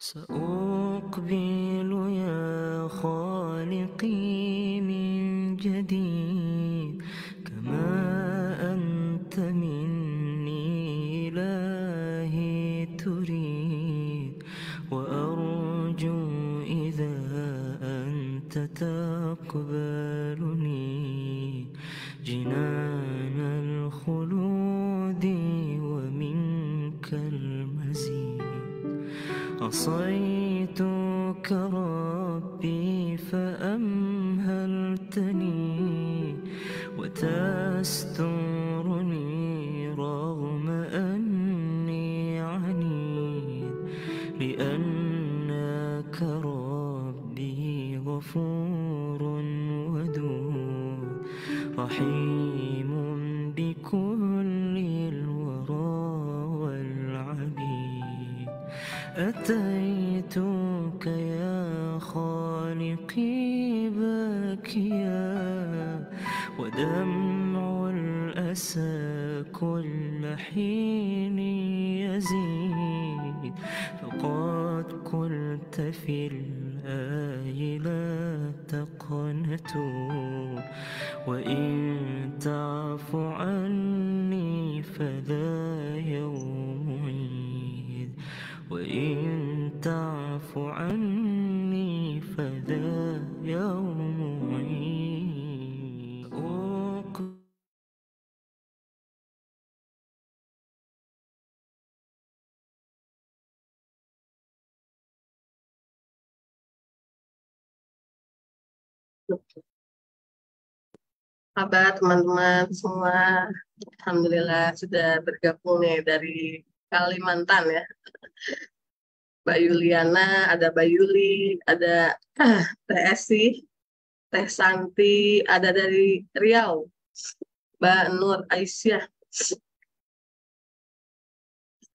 سأقبل يا خالقي من جديد كما أنت مني إلهي تريد، وأرجو إذا أنت تقبلني جنان الخلود ومنك المزيد. عصيتك ربي فأمهلتني وتسترني رغم أني عنيد، لأنك ربي غفور ودود رحيم بكل الورى والعبيد. أتيتك يا خالقي باكيا ودمع الأسى كل حين يزيد، فقد قلت في الآي لا تقنطوا وإن تعف عني فذا يوم عيد، وإن تعف عني فذا يوم عيد. Kabar teman-teman semua, alhamdulillah sudah bergabung nih dari Kalimantan ya. Mbak Yuliana, ada Mbak Yuli, ada Teh Esi, Teh Santi, ada dari Riau, Mbak Nur Aisyah.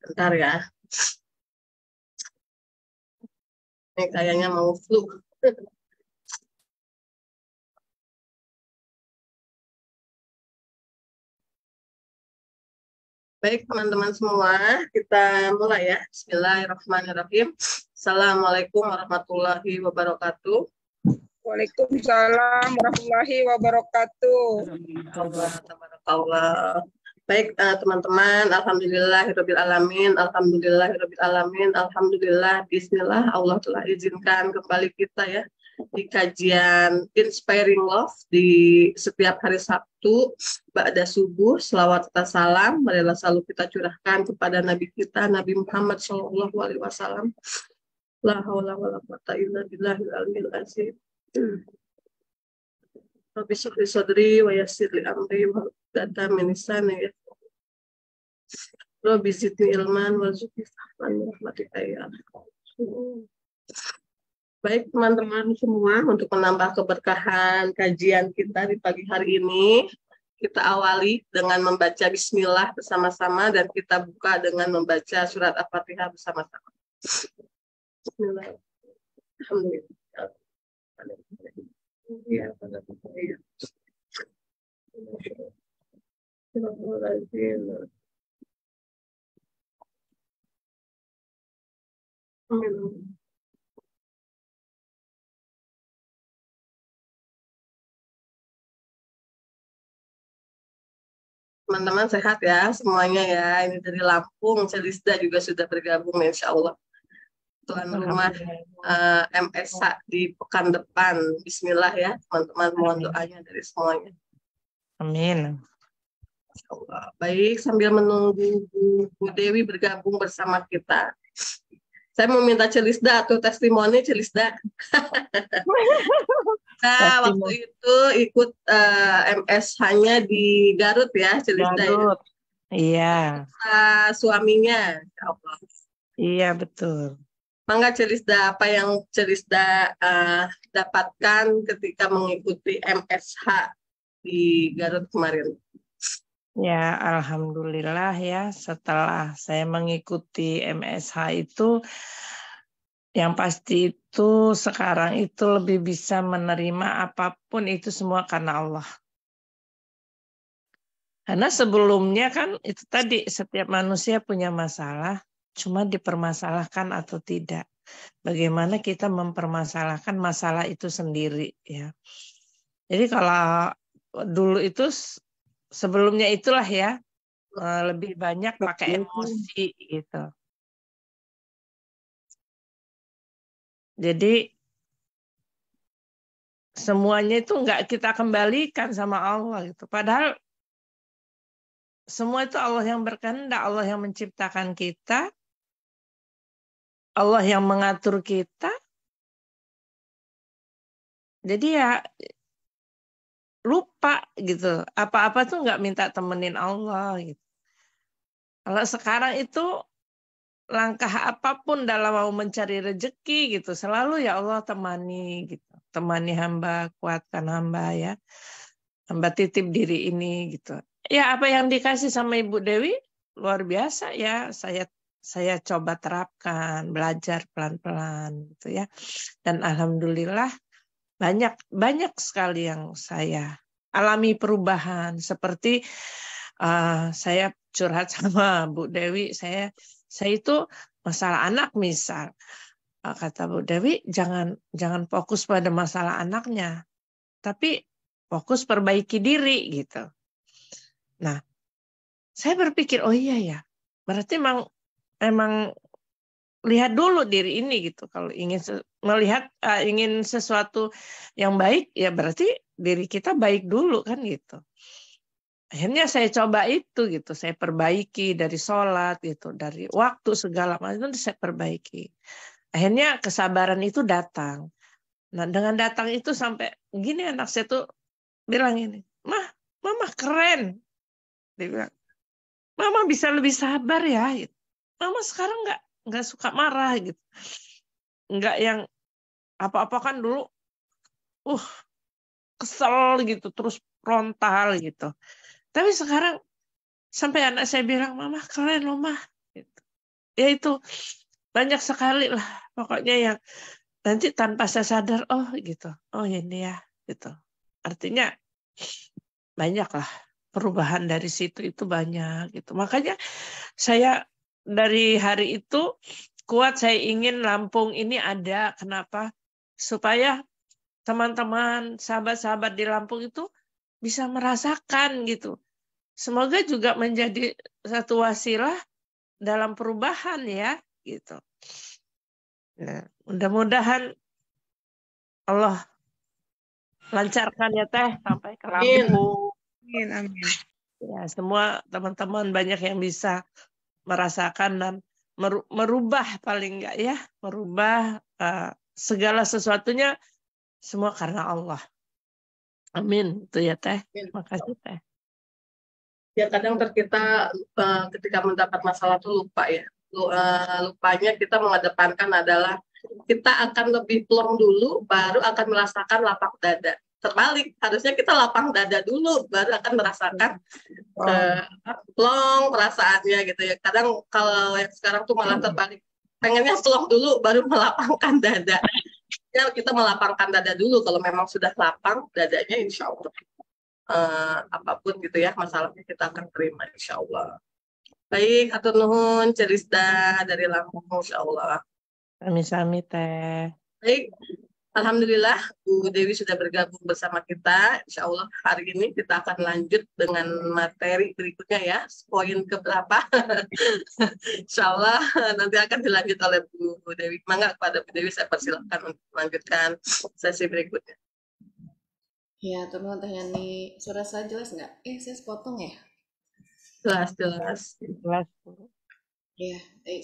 Bentar ya, ini kayaknya mau flu. Baik teman-teman semua, kita mulai ya. Bismillahirrahmanirrahim. Assalamualaikum warahmatullahi wabarakatuh. Waalaikumsalam warahmatullahi wabarakatuh. Allah. Baik teman-teman, alhamdulillahirobbilalamin, alhamdulillah, bismillah, Allah telah izinkan kembali kita ya di kajian Inspiring Love di setiap hari Sabtu ba'da subuh. Selawat serta salam marilah selalu kita curahkan kepada Nabi kita, Nabi Muhammad SAW. La haula wala quwwata illa billahil aliyyil azim. Rabbi shrah sadri wa yassir li amri wa hlul min lisani yafqahu. Rabbi zidni ilman warzuqni fahman bi rahmatika ya arhamar rahimin. Baik teman-teman semua, untuk menambah keberkahan kajian kita di pagi hari ini, kita awali dengan membaca bismillah bersama-sama dan kita buka dengan membaca surat Al-Fatihah bersama-sama. Bismillah. Alhamdulillah. Ya, Amin. Teman-teman sehat ya semuanya ya. Ini dari Lampung, Celisda juga sudah bergabung insya Allah. Tuan rumah MSH di pekan depan. Bismillah ya teman-teman, mohon doanya dari semuanya. Amin. Baik, sambil menunggu Bu Dewi bergabung bersama kita, saya meminta Celisda atau testimoni Celisda. Nah, waktu itu ikut MSH-nya di Garut ya, Celisda. Garut. Ya? Iya. Suaminya. Iya, betul. Mangga Celisda, apa yang Celisda dapatkan ketika mengikuti MSH di Garut kemarin? Ya, alhamdulillah ya, setelah saya mengikuti MSH itu, yang pasti itu sekarang itu lebih bisa menerima apapun itu semua karena Allah. Karena sebelumnya kan itu tadi, setiap manusia punya masalah, cuma dipermasalahkan atau tidak. bagaimana kita mempermasalahkan masalah itu sendiri ya. Jadi kalau dulu itu sebelumnya itulah ya lebih banyak pakai emosi gitu. Jadi semuanya itu nggak kita kembalikan sama Allah gitu. Padahal semua itu Allah yang berkehendak, Allah yang menciptakan kita, Allah yang mengatur kita. Jadi ya lupa gitu. Apa-apa tuh nggak minta temenin Allah gitu. Kalau sekarang itu langkah apapun dalam mau mencari rezeki gitu, selalu ya Allah temani gitu. Temani hamba, kuatkan hamba ya. Hamba titip diri ini gitu. Ya apa yang dikasih sama Ibu Dewi luar biasa ya. Saya coba terapkan, belajar pelan-pelan gitu ya. Dan alhamdulillah banyak sekali yang saya alami perubahan. Seperti saya curhat sama Bu Dewi, saya itu masalah anak misal. Kata Bu Dewi, jangan fokus pada masalah anaknya, tapi fokus perbaiki diri gitu. Nah, saya berpikir, oh iya ya, berarti emang lihat dulu diri ini gitu. Kalau ingin ingin sesuatu yang baik, ya berarti diri kita baik dulu kan gitu. Akhirnya saya coba itu gitu, saya perbaiki dari sholat gitu, dari waktu segala macam itu saya perbaiki. Akhirnya kesabaran itu datang. Nah dengan datang itu sampai gini anak saya tuh bilang ini, Mama keren. Dia bilang, Mama bisa lebih sabar ya. Gitu. Mama sekarang nggak suka marah gitu, nggak yang apa-apa kan dulu, kesel gitu, terus frontal gitu. Tapi sekarang sampai anak saya bilang, Mama keren loh Mah. Gitu. Ya itu banyak sekali lah pokoknya yang nanti tanpa saya sadar, oh gitu, oh ini ya gitu. Artinya banyak lah perubahan dari situ itu banyak gitu. Makanya saya dari hari itu kuat, saya ingin Lampung ini ada. Kenapa? Supaya teman-teman, sahabat-sahabat di Lampung itu bisa merasakan gitu. Semoga juga menjadi satu wasilah dalam perubahan ya gitu. Nah, mudah-mudahan Allah lancarkan ya Teh sampai ke Lampung. Amin. Ya, semua teman-teman banyak yang bisa merasakan dan merubah paling enggak ya, merubah segala sesuatunya semua karena Allah. Amin. Itu ya Teh. Terima kasih Teh. Ya kadang kita ketika mendapat masalah tuh lupa ya. Lupanya kita mengedepankan adalah kita akan lebih plong dulu, baru akan merasakan lapang dada. Terbalik, harusnya kita lapang dada dulu, baru akan merasakan plong perasaannya gitu ya. Kadang kalau yang sekarang tuh malah terbalik, pengennya plong dulu, baru melapangkan dada. Ya kita melapangkan dada dulu, kalau memang sudah lapang dadanya, insya Allah apapun gitu ya masalahnya kita akan terima insya Allah. Baik, atur nuhun Cerisda dari Lampung insya Allah. Sami-sami Teh. Baik, alhamdulillah Bu Dewi sudah bergabung bersama kita. Insya Allah hari ini kita akan lanjut dengan materi berikutnya ya. Poin keberapa? Insya Allah nanti akan dilanjut oleh Bu Dewi. Mangga kepada Bu Dewi saya persilakan untuk melanjutkan sesi berikutnya. Ya, teman-teman Teh Yani, suara saya jelas nggak? Saya sepotong ya? Jelas. Ya, baik.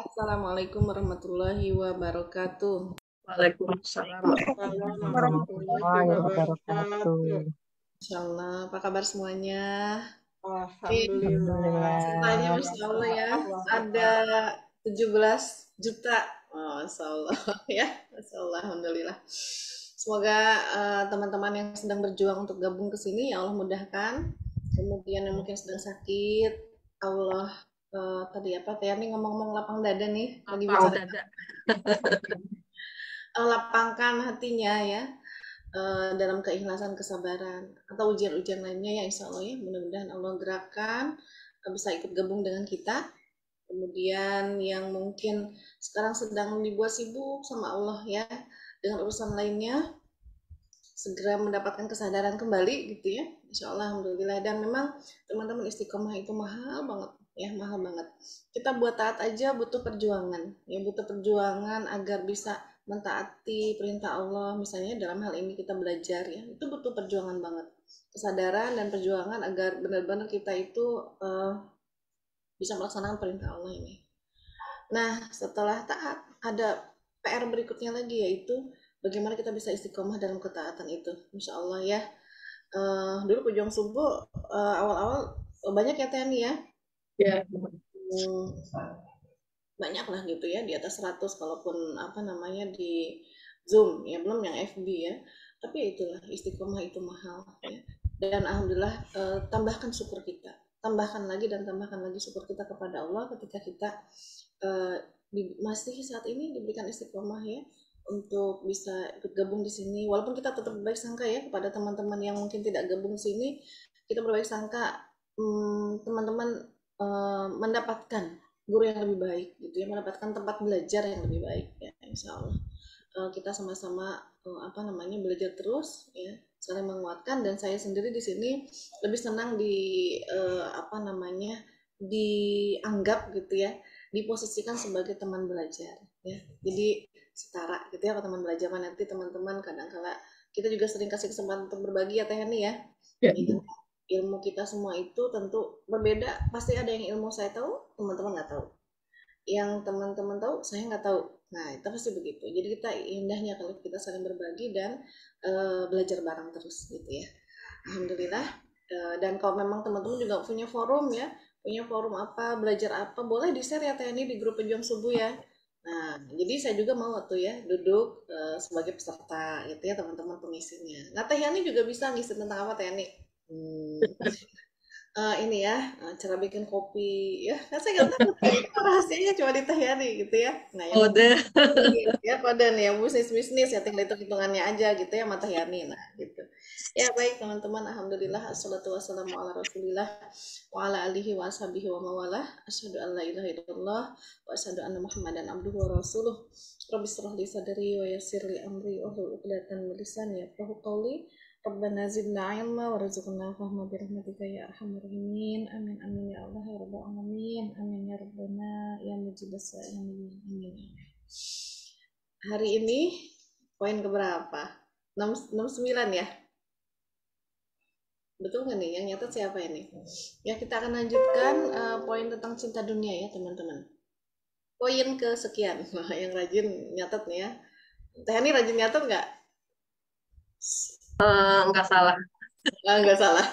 Assalamualaikum warahmatullahi wabarakatuh. Waalaikumsalam warahmatullahi wabarakatuh. Insyaallah, apa kabar semuanya? Alhamdulillah. Semuanya Masya Allah ya, ada 17 juta. Masya Allah ya, Masya Allah, alhamdulillah. Semoga teman-teman yang sedang berjuang untuk gabung ke sini ya Allah mudahkan. Kemudian yang mungkin sedang sakit, Allah tadi apa Teh Yani ngomong-ngomong lapang dada nih, lagi bicara dada. Lapangkan hatinya ya dalam keikhlasan, kesabaran atau ujian-ujian lainnya ya Insya Allah ya, mudah-mudahan Allah gerakkan bisa ikut gabung dengan kita Kemudian yang mungkin sekarang sedang dibuat sibuk sama Allah ya dengan urusan lainnya, segera mendapatkan kesadaran kembali gitu ya. Insya Allah, alhamdulillah. Dan memang teman-teman istiqomah itu mahal banget ya, mahal banget. Kita buat taat aja butuh perjuangan ya, butuh perjuangan agar bisa mentaati perintah Allah. Misalnya dalam hal ini kita belajar ya, itu butuh perjuangan banget, kesadaran dan perjuangan agar benar-benar kita itu bisa melaksanakan perintah Allah ini. Nah, setelah taat, ada PR berikutnya lagi, yaitu bagaimana kita bisa istiqomah dalam ketaatan itu. Insya Allah ya. Dulu pejuang subuh awal-awal banyak ya Tani ya. Ya. Banyak lah gitu ya, di atas 100 kalaupun apa namanya di Zoom ya, belum yang FB ya. Tapi itulah istiqomah itu mahal ya. Dan alhamdulillah tambahkan syukur kita. Tambahkan lagi dan tambahkan lagi syukur kita kepada Allah ketika kita masih saat ini diberikan istiqomah ya untuk bisa ikut gabung di sini. Walaupun kita tetap berbaik sangka ya kepada teman-teman yang mungkin tidak gabung di sini, kita berbaik sangka teman-teman mendapatkan guru yang lebih baik gitu ya, mendapatkan tempat belajar yang lebih baik ya, insya Allah. Kita sama-sama apa namanya belajar terus ya, saling menguatkan. Dan saya sendiri di sini lebih senang di apa namanya dianggap gitu ya, diposisikan sebagai teman belajar ya, jadi setara gitu ya. Kalau teman belajar nanti teman-teman kadang-kala kita juga sering kasih kesempatan untuk berbagi ya Teh Hani ya. Gitu. Ilmu kita semua itu tentu berbeda, pasti ada yang ilmu saya tahu teman-teman nggak tahu, yang teman-teman tahu saya nggak tahu. Nah itu pasti begitu, jadi kita indahnya kalau kita saling berbagi dan belajar bareng terus gitu ya, alhamdulillah. Dan kalau memang teman-teman juga punya forum ya, punya forum apa, belajar apa, boleh di-share ya Teh Hani di grup pejuang subuh ya. Nah jadi saya juga mau tuh ya duduk sebagai peserta gitu ya, teman-teman pengisinya. Nah Teh Yani juga bisa ngisi tentang apa Teh Yani? Ini ya, cara bikin kopi ya. Kan saya nggak tahu itu rahasianya cuma di Teh Yani gitu ya. Nah yang ya kode nih ya, bisnis ya, tinggal hitung-hitungannya aja gitu ya sama Teh Yani. Nah gitu ya. Baik teman-teman, alhamdulillah, assalatu wassalamu ala rasulillah wa ala alihi wa ashabihi wa mawalah. Asyhadu an la ilaha illallah wa asyhadu anna muhammadan abduhu wa rasuluh. Rabbi shrah li sadri wa yassir li amri wahlul 'uqdatam min lisani yafqahu qawli. Rabbana zidna ilma warzuqna fahma birahmatika ya arhamar rahimin. Amin amin ya Allah ya rabbal alamin. Amin ya rabbana ya mujibas sa'ilin. Amin. Hari ini poin keberapa? 69 ya? Betul nggak nih? Yang nyatet siapa ini? Ya kita akan lanjutkan poin tentang cinta dunia ya teman-teman. Poin kesekian. Yang rajin nyatet nih ya. Teh ini rajin nyatet nggak? Nggak salah. Nggak salah.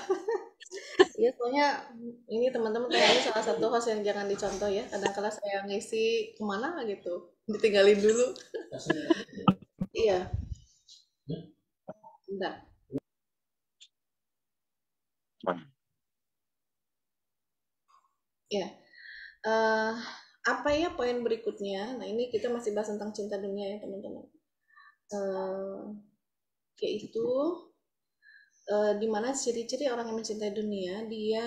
Iya, soalnya ini teman-teman kayaknya salah satu host yang jangan dicontoh ya. Kadang-kala saya ngisi kemana gitu, ditinggalin dulu. Iya. Bentar. Ya. Apa ya poin berikutnya? Nah ini kita masih bahas tentang cinta dunia ya teman-teman. Yaitu dimana ciri-ciri orang yang mencintai dunia, dia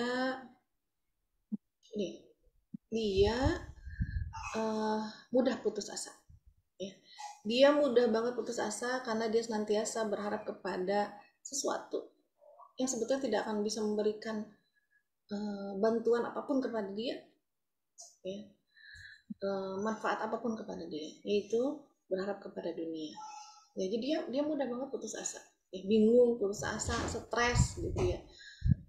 mudah putus asa ya. Dia mudah banget putus asa karena dia senantiasa berharap kepada sesuatu yang sebetulnya tidak akan bisa memberikan bantuan apapun kepada dia ya, manfaat apapun kepada dia, yaitu berharap kepada dunia ya. Jadi dia mudah banget putus asa ya, bingung, putus asa, stres gitu ya.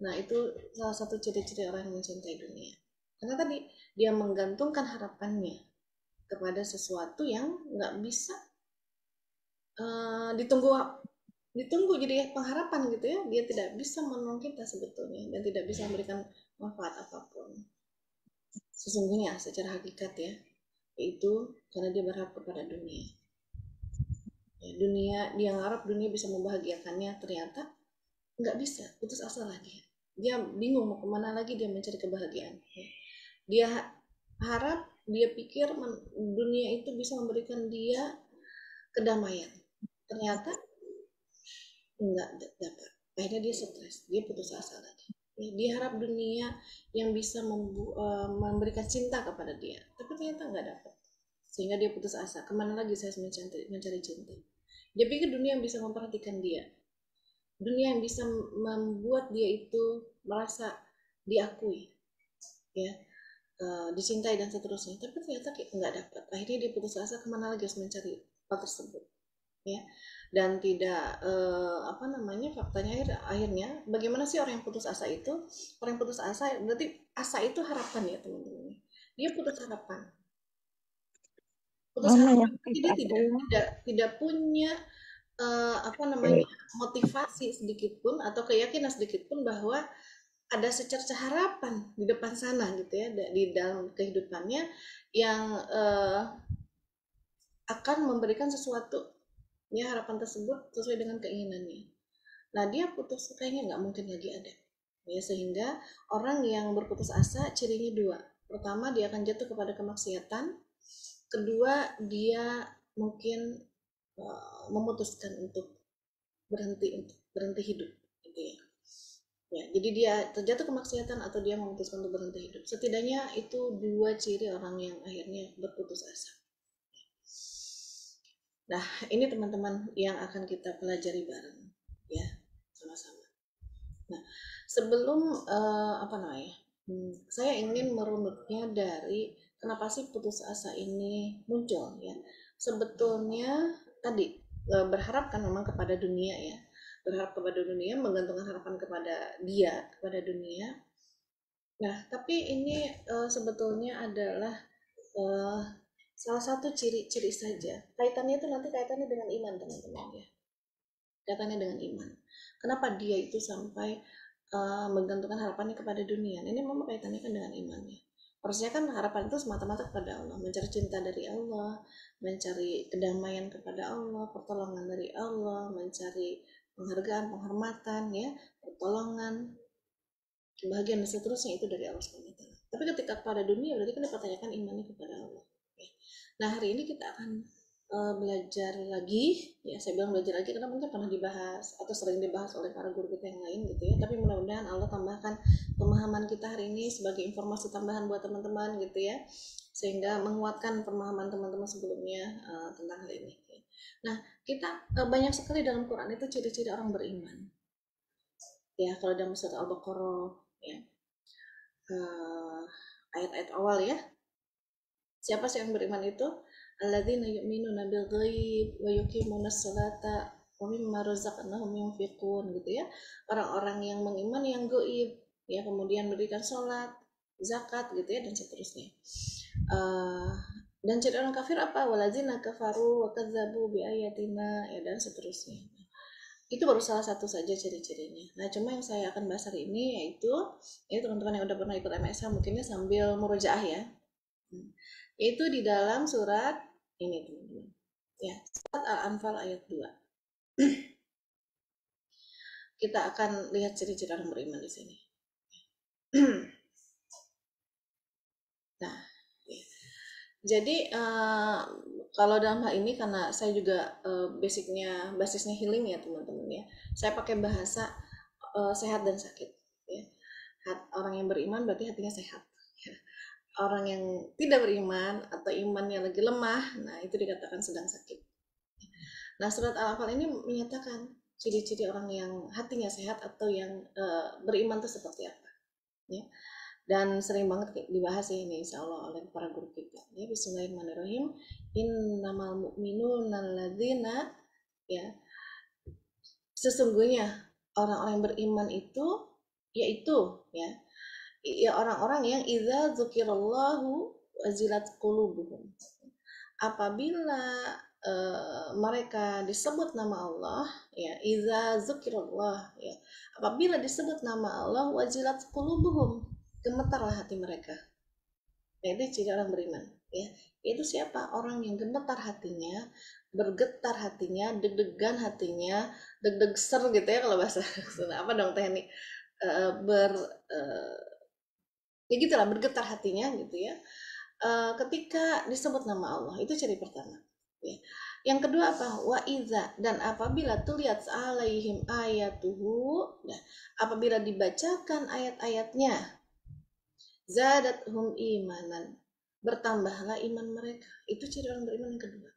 Nah itu salah satu ciri-ciri orang yang mencintai dunia, karena tadi dia menggantungkan harapannya kepada sesuatu yang nggak bisa ditunggu jadi pengharapan gitu ya. Dia tidak bisa menolong kita sebetulnya dan tidak bisa memberikan manfaat apapun sesungguhnya secara hakikat ya, yaitu karena dia berharap kepada dunia ya. Dia ngarap dunia bisa membahagiakannya, ternyata nggak bisa, putus asa lagi. Dia bingung mau kemana lagi dia mencari kebahagiaan ya. Dia harap, dia pikir dunia itu bisa memberikan dia kedamaian, ternyata enggak dapat. Akhirnya dia stres, dia putus asa lagi Ya, dia harap dunia yang bisa memberikan cinta kepada dia, tapi ternyata nggak dapat, sehingga dia putus asa. Kemana lagi saya mencari cinta? Dia pikir dunia yang bisa memperhatikan dia, dunia yang bisa membuat dia itu merasa diakui, ya, dicintai dan seterusnya, tapi ternyata nggak dapat. Akhirnya dia putus asa. Kemana lagi harus mencari hal tersebut, ya. Dan tidak faktanya akhirnya bagaimana sih orang yang putus asa itu? Orang yang putus asa berarti asa itu harapan, ya teman-teman. Dia putus harapan. Putus harapan. Jadi tidak punya motivasi sedikit pun atau keyakinan sedikit pun bahwa ada secerca harapan di depan sana gitu ya, di dalam kehidupannya yang akan memberikan sesuatu, ya, harapan tersebut sesuai dengan keinginannya. Nah, dia putus, kayaknya nggak mungkin lagi ada, ya. Sehingga orang yang berputus asa cirinya dua. Pertama, dia akan jatuh kepada kemaksiatan. Kedua, dia mungkin memutuskan untuk berhenti hidup, gitu ya. Ya, jadi dia terjatuh kemaksiatan atau dia memutuskan untuk berhenti hidup. Setidaknya itu dua ciri orang yang akhirnya berputus asa. Nah, ini teman-teman yang akan kita pelajari bareng, ya, sama-sama. Nah, sebelum saya ingin merunutnya dari kenapa sih putus asa ini muncul, ya. Sebetulnya tadi berharap kan memang kepada dunia, ya, berharap kepada dunia, menggantungkan harapan kepada dunia. Nah, tapi ini sebetulnya adalah salah satu ciri-ciri saja. Kaitannya itu nanti kaitannya dengan iman, teman-teman, ya. Kaitannya dengan iman. Kenapa dia itu sampai menggantungkan harapannya kepada dunia? Ini memang kaitannya kan dengan imannya. Harusnya kan harapan itu semata-mata kepada Allah, mencari cinta dari Allah, mencari kedamaian kepada Allah, pertolongan dari Allah, mencari penghargaan, penghormatan, ya, pertolongan, kebahagiaan dan seterusnya itu dari Allah SWT. Tapi ketika pada dunia berarti kan dipertanyakan imannya kepada Allah. Nah, hari ini kita akan belajar lagi, ya, saya bilang belajar lagi karena mungkin pernah dibahas atau sering dibahas oleh para guru kita yang lain gitu ya, tapi mudah-mudahan Allah tambahkan pemahaman kita hari ini sebagai informasi tambahan buat teman-teman gitu ya, sehingga menguatkan pemahaman teman-teman sebelumnya tentang hal ini. Nah, kita banyak sekali dalam Quran itu ciri-ciri orang beriman, ya. Kalau dalam surat Al-Baqarah, ya, ayat-ayat awal, ya, siapa sih yang beriman itu? Alladzina yu'minuna bil ghaib wa yuqimunas salata wa mimma razaqnahum yunfiqun, gitu ya. Orang-orang yang mengiman yang gaib, ya, kemudian berikan salat, zakat, gitu ya, dan seterusnya. Dan ciri orang kafir apa? Waladzina kafaru wa kadzabu bi ayatina, ya, dan seterusnya. Itu baru salah satu saja ciri-cirinya. Nah, cuma yang saya akan bahas hari ini yaitu teman-teman yang udah pernah ikut MSH mungkinnya sambil murojaah, ya. Yaitu di dalam surat ini, teman-teman, ya, surat Al-Anfal ayat 2. Kita akan lihat ciri-ciri orang beriman di sini. Nah, ya. Jadi kalau dalam hal ini karena saya juga basisnya healing, ya, teman-teman, ya, saya pakai bahasa sehat dan sakit, ya. Orang yang beriman berarti hatinya sehat, ya. Orang yang tidak beriman atau imannya lagi lemah, nah itu dikatakan sedang sakit. Nah, surat Al-Anfal ini menyatakan ciri-ciri orang yang hatinya sehat atau yang beriman itu seperti apa, ya. Dan sering banget dibahas, ya, ini insya Allah oleh para guru kita, ya. Bismillahirrahmanirrahim. Innamal mu'minuna alladzina, ya, sesungguhnya orang-orang yang beriman itu yaitu, ya, orang-orang yang idza dzukirallahu wazilat qulubuhum. Apabila mereka disebut nama Allah, ya, idza dzukirallah, ya, apabila disebut nama Allah, wazilat qulubuhum, gemetarlah hati mereka. Nah, itu ciri orang beriman, ya. Itu siapa? Orang yang gemetar hatinya, bergetar hatinya, deg-degan hatinya, deg-deg ser gitu ya kalau bahasa apa dong teknik ya gitulah, bergetar hatinya gitu ya, ketika disebut nama Allah. Itu ciri pertama, ya. Yang kedua apa? Wa idza, dan apabila tuliat alaihim ayatuhu, nah, apabila dibacakan ayat-ayatnya, zadathum imanan, bertambahlah iman mereka. Itu ciri orang beriman yang kedua.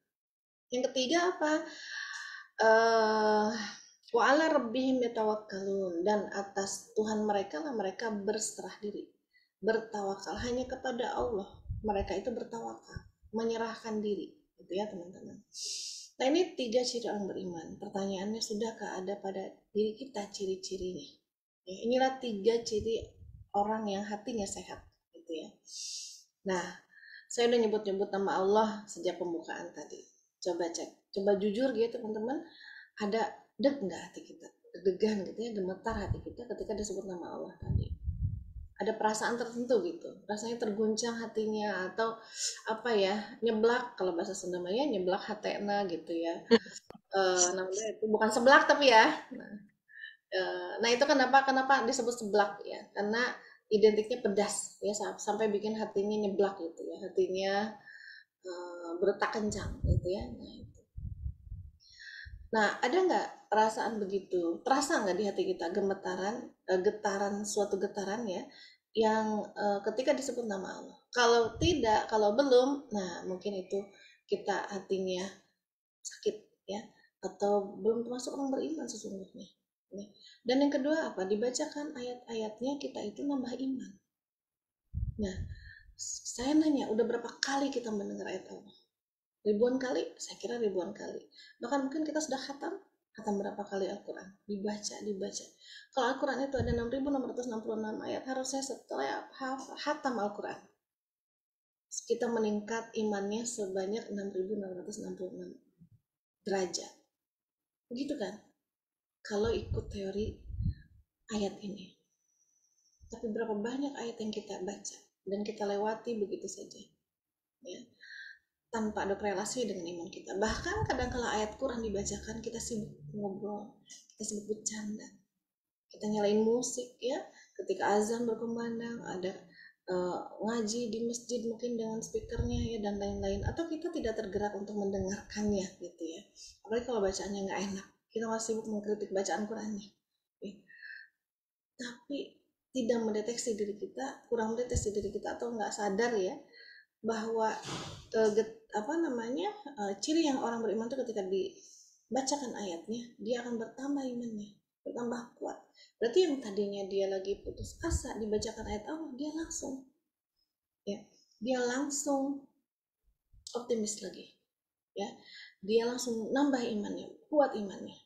Yang ketiga apa? Wa ala rabbihim yatawakkalun, dan atas Tuhan mereka lah mereka berserah diri, bertawakal hanya kepada Allah. Mereka itu bertawakal, menyerahkan diri, gitu ya teman-teman. Nah, ini 3 ciri orang beriman. Pertanyaannya, sudahkah ada pada diri kita ciri-cirinya? Ya, inilah 3 ciri orang yang hatinya sehat, gitu ya. Nah, saya udah nyebut-nyebut nama Allah sejak pembukaan tadi. Coba cek, coba jujur gitu teman-teman, ada deg nggak hati kita, deg-degan gitu ya, gemetar hati kita ketika disebut nama Allah tadi. Ada perasaan tertentu gitu, rasanya terguncang hatinya, atau apa ya, nyeblak kalau bahasa Sunda ya, nyeblak hatena gitu ya. Namanya itu bukan seblak tapi ya. Nah itu kenapa disebut seblak ya, karena identiknya pedas ya, sampai bikin hatinya nyeblak gitu ya, hatinya berdetak kencang gitu ya. Nah, ada nggak perasaan begitu? Terasa nggak di hati kita gemetaran, getaran, suatu getaran ya, yang ketika disebut nama Allah? Kalau tidak, kalau belum, nah mungkin itu kita hatinya sakit ya, atau belum termasuk orang beriman sesungguhnya. Ya. Dan yang kedua apa? Dibacakan ayat-ayatnya, kita itu nambah iman. Nah, saya nanya, udah berapa kali kita mendengar ayat Allah? Ribuan kali? Saya kira ribuan kali. Bahkan mungkin kita sudah khatam berapa kali Al-Quran? Dibaca. Kalau Al-Quran itu ada 6.666 ayat, harusnya setelah khatam Al-Quran, kita meningkat imannya sebanyak 6.666 derajat. Begitu kan? Kalau ikut teori ayat ini. Tapi berapa banyak ayat yang kita baca dan kita lewati begitu saja. Ya. Tanpa ada korelasi dengan iman kita. Bahkan kadang-kala ayat Quran dibacakan, kita sibuk ngobrol, kita sibuk bercanda, kita nyalain musik ya, ketika azan berkumandang, ada ngaji di masjid mungkin dengan speakernya ya, dan lain-lain, atau kita tidak tergerak untuk mendengarkannya gitu ya. Apalagi kalau bacaannya nggak enak, kita masih sibuk mengkritik bacaan Qurannya ya. Tapi tidak mendeteksi diri kita, kurang mendeteksi diri kita, atau nggak sadar ya, bahwa ciri yang orang beriman itu ketika dibacakan ayatnya, dia akan bertambah imannya, bertambah kuat. Berarti yang tadinya dia lagi putus asa, dibacakan ayat Allah, dia langsung optimis lagi ya, dia langsung nambah imannya, kuat imannya,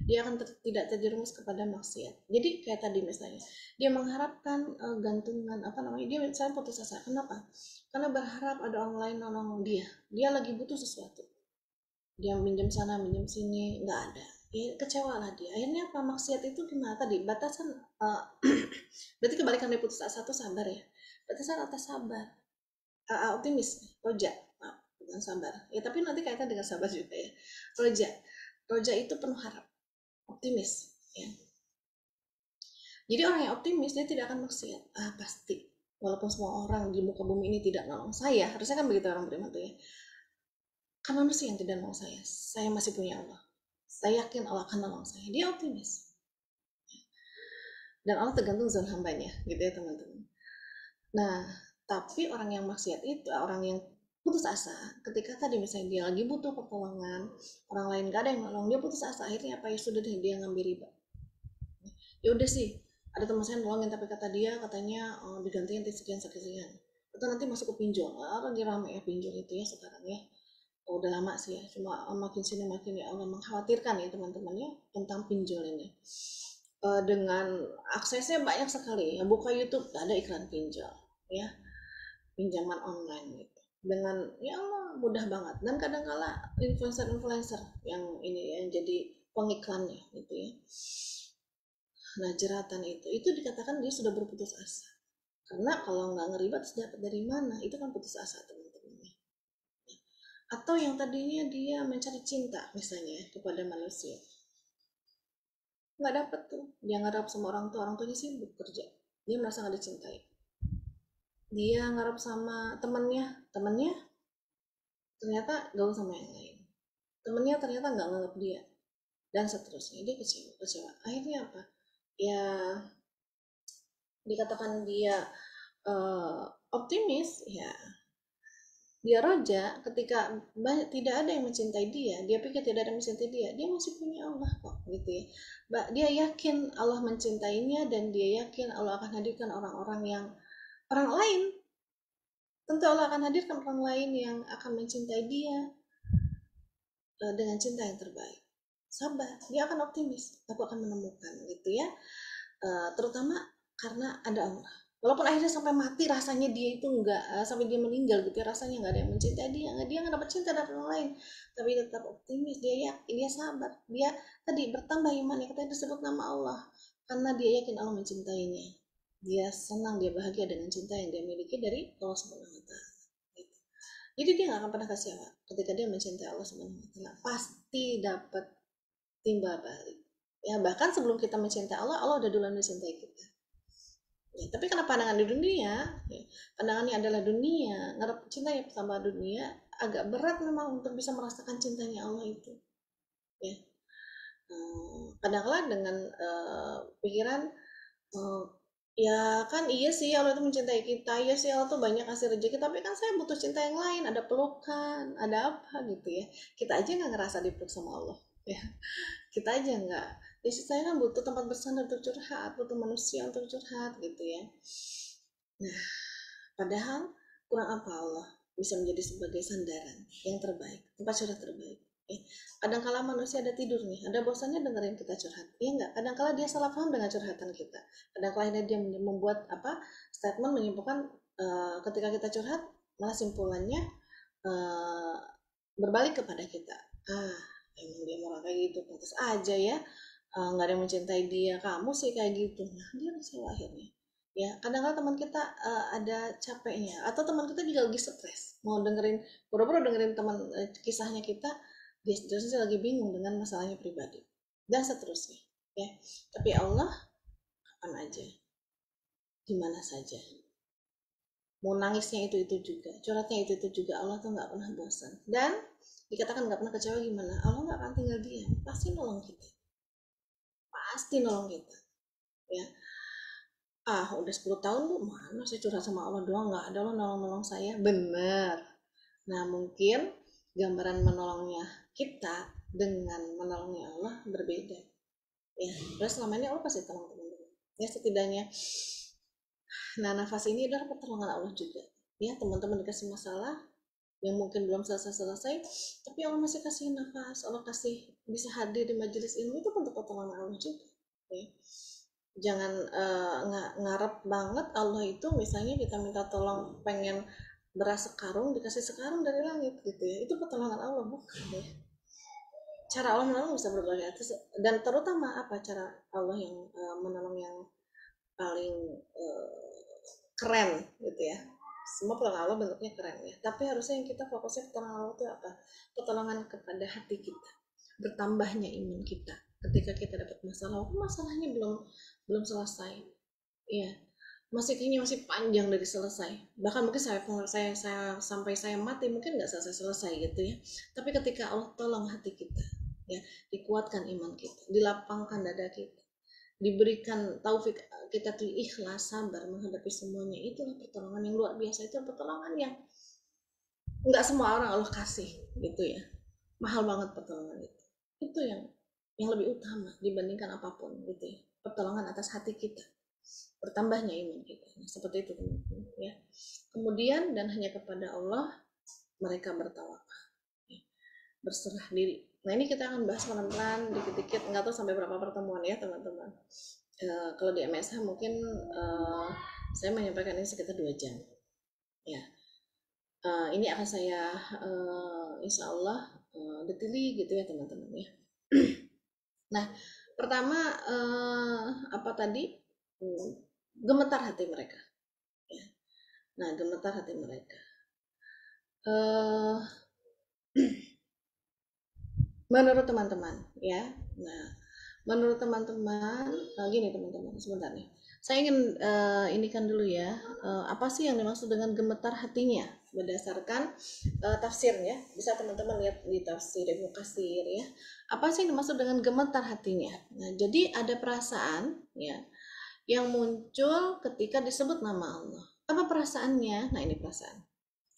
dia akan tidak terjerumus kepada maksiat. Jadi kayak tadi misalnya, dia mengharapkan gantungan dia misalnya putus asa. Kenapa? Karena berharap ada orang lain nolong dia lagi butuh sesuatu, dia minjem sana minjem sini, nggak ada, ya kecewa lah dia. Akhirnya apa? Maksiat itu gimana tadi? Batasan berarti kebalikan dari putus asa itu sabar ya, batasan atas sabar, optimis, roja, bukan sabar ya, tapi nanti kaitan dengan sabar juga ya. Roja itu penuh harap, optimis ya. Jadi orang yang optimis, dia tidak akan maksiat. Pasti, walaupun semua orang di muka bumi ini tidak nolong saya, harusnya kan begitu orang beriman tuh ya, kan manusia yang tidak nolong saya masih punya Allah, saya yakin Allah akan nolong saya. Dia optimis, dan Allah tergantung zon hambanya gitu ya teman-teman. Nah, tapi orang yang maksiat itu, orang yang putus asa, ketika tadi misalnya dia lagi butuh pertolongan, orang lain gak ada yang nolong, dia putus asa. Akhirnya apa? Ya sudah deh, dia ngambil riba. Ya udah sih, ada teman saya nolongin, tapi katanya digantiin sekian, atau nanti masuk ke pinjol. Lagi rame ya pinjol itu ya sekarang ya. Udah lama sih ya, cuma makin sini makin ya Allah mengkhawatirkan ya teman-teman ya tentang pinjol ini. Dengan aksesnya banyak sekali ya, buka YouTube ada iklan pinjol ya, pinjaman online gitu, dengan ya Allah mudah banget. Dan kadang-kala influencer yang ini yang jadi pengiklannya gitu ya. Nah, jeratan itu dikatakan dia sudah berputus asa, karena kalau nggak ngeribat dapat dari mana, itu kan putus asa teman-teman. Atau yang tadinya dia mencari cinta misalnya kepada manusia, nggak dapet tuh, dia ngarap sama orang tuanya sibuk kerja, dia merasa nggak dicintai. Dia ngarap sama temannya ternyata gaul sama yang lain. temennya ternyata nggak nganggap dia, dan seterusnya. Dia kecewa. Akhirnya apa? Ya, dikatakan dia optimis, ya dia roja ketika tidak ada yang mencintai dia pikir tidak ada yang mencintai dia masih punya Allah kok, gitu ya. Dia yakin Allah mencintainya, dan dia yakin Allah akan hadirkan orang lain. Tentu Allah akan hadirkan orang lain yang akan mencintai dia dengan cinta yang terbaik. Sabar, dia akan optimis, aku akan menemukan, gitu ya. Terutama karena ada Allah. Walaupun akhirnya sampai mati rasanya dia itu sampai dia meninggal gitu ya, rasanya nggak ada yang mencintai dia nggak dapat cinta dari orang lain, tapi tetap optimis, dia yakin, dia sabar, dia tadi bertambah imannya, katanya disebut nama Allah karena dia yakin Allah mencintainya, dia senang, dia bahagia dengan cinta yang dia miliki dari Allah Subhanahu wa Ta'ala. Jadi dia nggak akan pernah kecewa ketika dia mencintai Allah Subhanahu wa Ta'ala, pasti dapat timbal balik. Ya, bahkan sebelum kita mencintai Allah udah duluan mencintai kita. Ya, tapi karena pandangan di dunia, ya, pandangannya adalah dunia, ngarep cinta ya sama dunia, agak berat memang untuk bisa merasakan cintanya Allah itu. Ya, kadang-kadang dengan pikiran, ya kan iya sih Allah itu mencintai kita, iya sih Allah tuh banyak kasih rezeki, tapi kan saya butuh cinta yang lain, ada pelukan, ada apa gitu ya. Kita aja nggak ngerasa dipeluk sama Allah, ya. Kita aja nggak. Ya saya kan butuh tempat bersandar untuk curhat, butuh manusia untuk curhat, gitu ya. Nah, padahal kurang apa Allah bisa menjadi sebagai sandaran yang terbaik, tempat curhat terbaik. Kadang-kala manusia ada tidurnya, ada bosannya dengerin kita curhat, iya nggak? Kadang-kala dia salah paham dengan curhatan kita, kadang-kala dia membuat statement menyimpulkan ketika kita curhat, malah simpulannya berbalik kepada kita. Emang dia orang kayak gitu, pantas aja ya nggak ada yang mencintai dia, kamu sih kayak gitu. Nah, dia kecewa akhirnya. Ya, kadang-kadang teman kita ada capeknya, atau teman kita juga lagi stres, mau dengerin, buru-buru dengerin teman kisahnya kita, dia sebenarnya lagi bingung dengan masalahnya pribadi, dan seterusnya. Ya, tapi Allah kapan aja, dimana saja, mau nangisnya itu juga, curhatnya itu juga, Allah tuh nggak pernah bosan. Dan dikatakan nggak pernah kecewa gimana? Allah nggak akan tinggal diam, pasti nolong kita, ya. Udah 10 tahun Bu, mana saya curhat sama Allah doang, nggak ada Allah nolong saya. Bener. Nah, mungkin gambaran menolongnya kita dengan menolongnya Allah berbeda, ya. Terus selama ini Allah pasti tolong teman-teman, ya, setidaknya. Nah, nafas ini adalah pertolongan Allah juga, ya. Teman-teman dikasih masalah yang mungkin belum selesai, tapi Allah masih kasih nafas, Allah kasih bisa hadir di majelis ilmu, itu bentuk pertolongan Allah juga, ya. Jangan ngarep banget Allah itu misalnya kita minta tolong pengen beras sekarung, dikasih sekarung dari langit, gitu ya. Itu pertolongan Allah, bukan, ya. Cara Allah menolong bisa berbagai atas, dan terutama apa cara Allah yang menolong yang paling keren, gitu ya. Semua pertolongan Allah bentuknya keren, ya, tapi harusnya yang kita fokusnya pertolongan Allah itu apa? Pertolongan kepada hati kita, bertambahnya iman kita ketika kita dapat masalah, masalahnya belum selesai, ya, kayaknya masih panjang dari selesai, bahkan mungkin saya sampai saya mati mungkin nggak selesai gitu ya. Tapi ketika Allah tolong hati kita, ya, dikuatkan iman kita, dilapangkan dada kita, diberikan taufik kita tuh ikhlas, sabar menghadapi semuanya, itulah pertolongan yang luar biasa. Itu pertolongan yang nggak semua orang Allah kasih, gitu ya. Mahal banget pertolongan itu yang lebih utama dibandingkan apapun, gitu ya. Pertolongan atas hati kita, bertambahnya iman kita. Nah, seperti itu teman-teman, ya. Kemudian dan hanya kepada Allah mereka bertawakal, ya, berserah diri. Nah, ini kita akan bahas pelan-pelan, dikit-dikit, nggak tahu sampai berapa pertemuan ya teman-teman. Kalau di MSH mungkin saya menyampaikan ini sekitar 2 jam, ya. Ini akan saya insya Allah detili gitu ya teman-teman, ya. Nah, pertama apa tadi? Gemetar hati mereka, ya. Nah, gemetar hati mereka, menurut teman-teman, ya. Nah, menurut teman-teman, gini teman-teman, sebentar nih, Saya ingin ini kan dulu ya, apa sih yang dimaksud dengan gemetar hatinya berdasarkan tafsir ya. Bisa teman-teman lihat di tafsir Ibnu Katsir ya. Apa sih yang dimaksud dengan gemetar hatinya? Nah, jadi ada perasaan ya yang muncul ketika disebut nama Allah. Apa perasaannya? Nah, ini perasaan.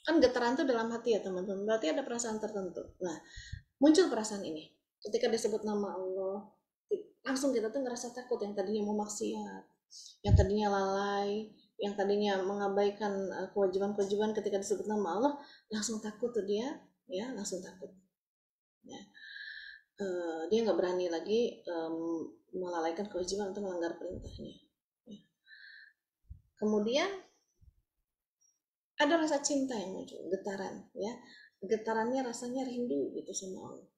Kan getaran itu dalam hati ya teman-teman. Berarti ada perasaan tertentu. Nah, muncul perasaan ini ketika disebut nama Allah. Langsung kita tuh ngerasa takut, yang tadinya mau maksiat, yang tadinya lalai, yang tadinya mengabaikan kewajiban-kewajiban, ketika disebut nama Allah langsung takut tuh dia, ya langsung takut. Ya. Dia nggak berani lagi melalaikan kewajiban atau melanggar perintahnya. Ya. Kemudian ada rasa cinta yang muncul, getaran, ya, getarannya rasanya rindu gitu sama Allah.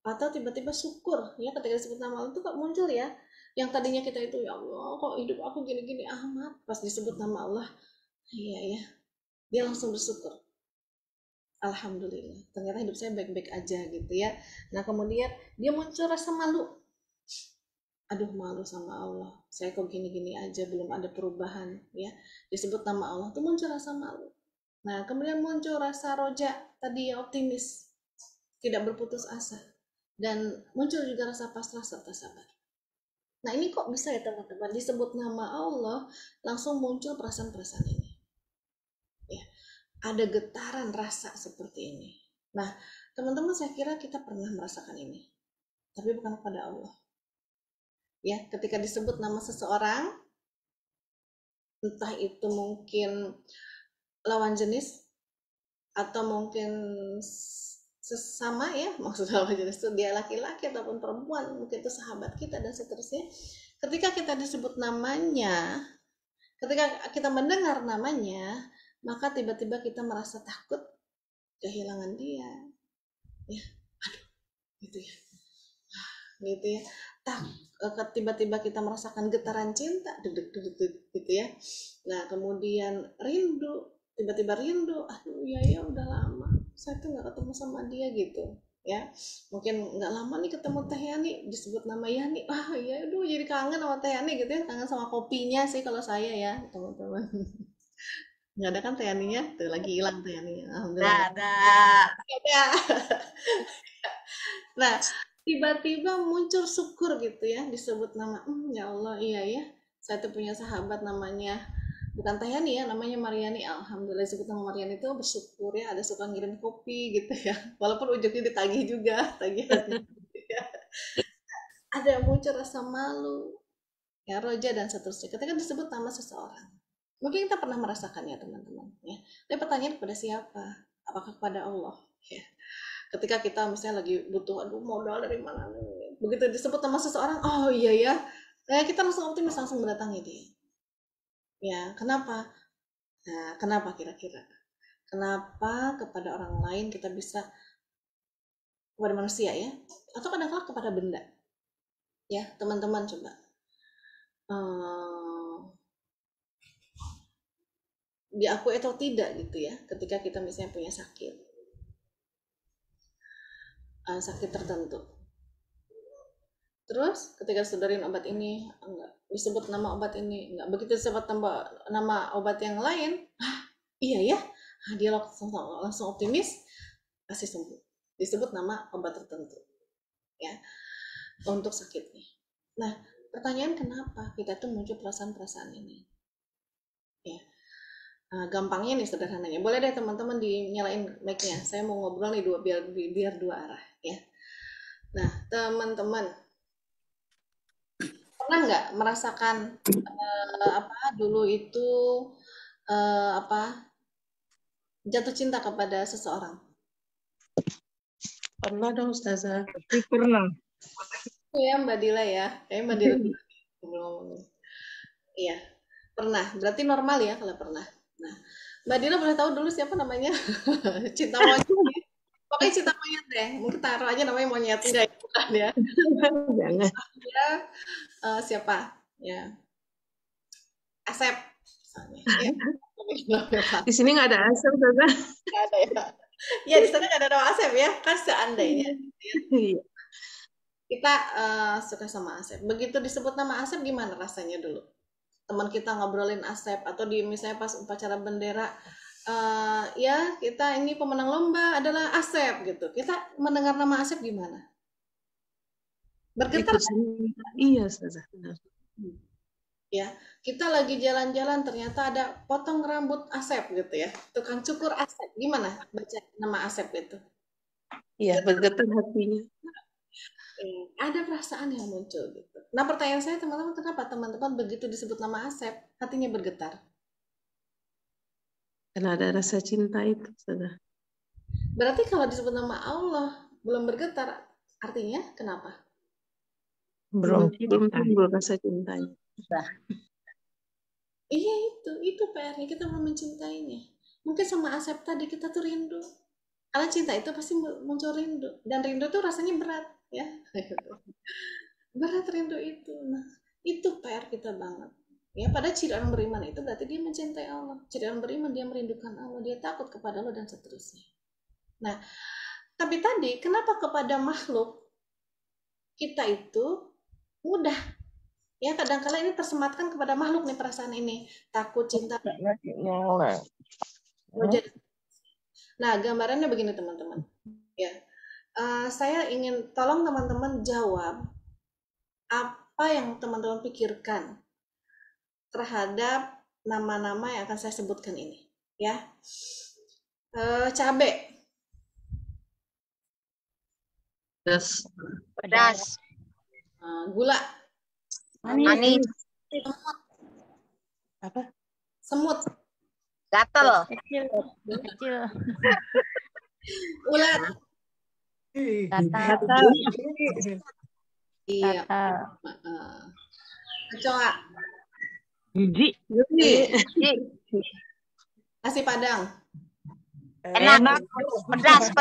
Atau tiba-tiba syukur ya ketika disebut nama Allah itu kok muncul ya, yang tadinya kita itu ya Allah kok hidup aku gini-gini amat, pas disebut nama Allah iya ya, dia langsung bersyukur, alhamdulillah ternyata hidup saya baik-baik aja gitu ya. Nah kemudian dia muncul rasa malu, aduh malu sama Allah, saya kok gini-gini aja belum ada perubahan ya, disebut nama Allah tuh muncul rasa malu. Nah kemudian muncul rasa roja tadi ya, optimis, tidak berputus asa, dan muncul juga rasa pasrah serta sabar. Nah ini kok bisa ya teman-teman, disebut nama Allah langsung muncul perasaan-perasaan ini ya, ada getaran rasa seperti ini. Nah teman-teman saya kira kita pernah merasakan ini, tapi bukan kepada Allah ya. Ketika disebut nama seseorang, entah itu mungkin lawan jenis atau mungkin sesama ya, maksudnya lawan jenis itu dia laki-laki ataupun perempuan, mungkin itu sahabat kita dan seterusnya. Ketika kita disebut namanya, ketika kita mendengar namanya, maka tiba-tiba kita merasa takut kehilangan dia ya, aduh gitu ya, gitu ya. Tiba-tiba kita merasakan getaran cinta, deg-deg gitu ya. Nah kemudian rindu, tiba-tiba rindu, aduh ya udah lama saya tuh nggak ketemu sama dia gitu ya. Mungkin nggak lama nih ketemu Teh Yani, disebut nama Yani, ya aduh jadi kangen sama Teh Yani gitu ya, kangen sama kopinya sih kalau saya ya teman-teman. Nggak ada kan Teh Yani-nya, tuh lagi hilang Teh Yani-nya, alhamdulillah ada. Nah tiba-tiba muncul syukur gitu ya, disebut nama, ya Allah iya ya, saya tuh punya sahabat namanya bukan Teh Yani ya, namanya Mariani, alhamdulillah disebut nama Mariani itu bersyukur ya, ada suka ngirim kopi gitu ya, walaupun ujungnya ditagih juga tagihannya ya. Ada muncul rasa malu ya, roja dan seterusnya ketika disebut nama seseorang. Mungkin kita pernah merasakannya teman-teman ya, tapi pertanyaan kepada siapa? Apakah kepada Allah ya? Ketika kita misalnya lagi butuh, aduh modal dari mana nih, begitu disebut nama seseorang, oh iya ya, kita langsung optimis, langsung mendatangi dia ya. Kenapa? Nah kenapa kira-kira, kenapa kepada orang lain kita bisa, kepada manusia ya, atau kadang-kadang kepada benda ya teman-teman, coba diakui atau tidak gitu ya, ketika kita misalnya punya sakit tertentu, terus ketika sudarin obat ini enggak disebut nama obat ini, enggak begitu disebut nama obat yang lain, iya ya, dia langsung optimis pasti sembuh, disebut nama obat tertentu ya untuk sakitnya. Nah pertanyaan, kenapa kita tuh muncul perasaan-perasaan ini ya? Gampangnya nih, sederhananya, boleh deh teman-teman dinyalain mic-nya, saya mau ngobrol nih biar dua arah ya. Nah teman-teman pernah nggak merasakan dulu itu jatuh cinta kepada seseorang? Pernah dong Ustazah. Pernah. Ya Mbak Dila ya, kayak Mbak Dila belum. Iya pernah, berarti normal ya kalau pernah. Nah Mbak Dila boleh tahu dulu siapa namanya? Cinta monyet, pokoknya cinta monyet deh, mungkin taruh aja namanya monyet, enggak ya, bukan ya. Jangan. Dia siapa ya, Asep misalnya ya. Di sini nggak ada Asep Ustazah. Nggak ada ya, ya di sana nggak ada nama Asep ya, kan seandainya Iya. kita suka sama Asep, begitu disebut nama Asep gimana rasanya dulu? teman kita ngobrolin Asep, atau di misalnya pas upacara bendera, ya kita ini pemenang lomba adalah Asep gitu. Kita mendengar nama Asep gimana? Bergetar. Iya, Ustazah. Ya, kita lagi jalan-jalan ternyata ada potong rambut Asep gitu ya, tukang cukur Asep, gimana baca nama Asep itu? Iya, bergetar hatinya. Ada perasaan yang muncul gitu. Nah, pertanyaan saya teman-teman, kenapa teman-teman begitu disebut nama Asep hatinya bergetar? Karena ada rasa cinta itu, Ustazah. Berarti kalau disebut nama Allah belum bergetar, artinya kenapa? Belum timbul rasa cintanya. Iya, itu PR-nya, kita belum mencintainya. Mungkin sama Asep tadi kita tuh rindu. Karena cinta itu pasti muncul rindu, dan rindu tuh rasanya berat ya. Berat rindu itu. Nah, itu PR kita banget. Ya, pada ciri orang beriman itu berarti dia mencintai Allah. Ciri orang beriman dia merindukan Allah, dia takut kepada Allah dan seterusnya. Nah, tapi tadi kenapa kepada makhluk kita itu mudah? Ya, kadang-kala ini tersematkan kepada makhluk nih perasaan ini, takut, cinta. Nah, gambarannya begini teman-teman. Ya, saya ingin tolong teman-teman jawab apa yang teman-teman pikirkan terhadap nama-nama yang akan saya sebutkan ini. Ya, cabe. Pedas. Gula. Manis. Apa? Semut. Gatel. Kecil. Ulat. Gatal. Iya. Kecoa. Jijik. Nasi Padang. Enak. Pedas.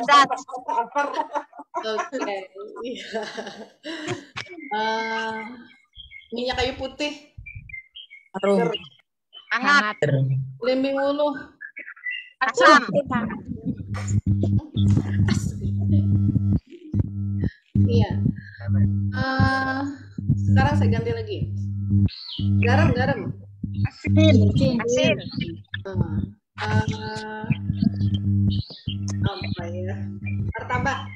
Oke. Iya. Minyak kayu putih. Harum. Hangat. Belimbing ulu. Asam. Iya. Sekarang saya ganti lagi. Garam. Asin. Apa ya? Martabak.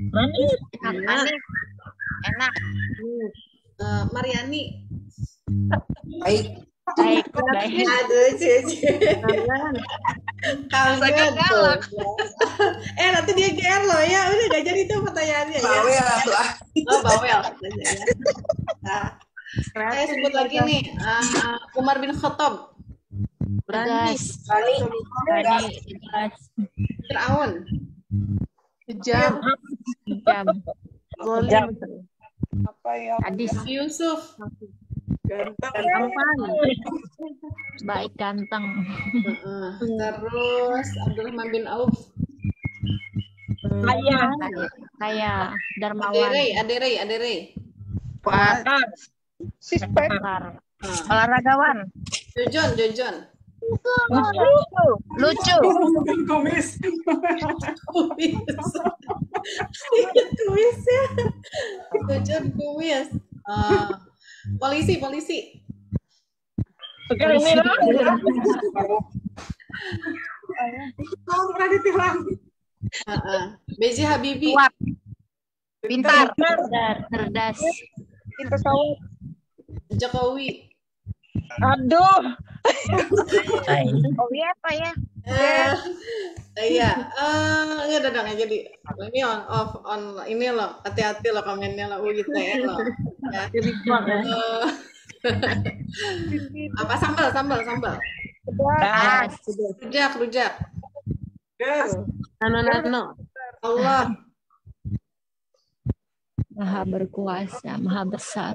Manis. Enak. Mariani. Baik. Aduh, Cici. Kangen tuh. Nanti dia GR loh ya. Udah gak jadi tuh pertanyaannya ya. Bawel. Nah, saya sebut lagi nih. Umar bin Khattab. Pedas. Fir'aun. Kejam. Hadis. Yusuf. Baik ganteng. Terus Abdurrahman bin Auf. Kaya. Dermawan. Aderei. Pakar. Olahragaan. Jojon. Lucu. Kumis ya. Jojon kumis. Polisi. B.J. Habibie. Kuat. Pintar. Cerdas. Jokowi. Aduh. Oh iya apa ya? Iya. Enggak ada dong jadi. Ini on ini loh. Hati-hati loh komennya loh. Gitu ya loh. Ya. Apa sambal? Rujak. Nano. Allah. Maha berkuasa, maha besar.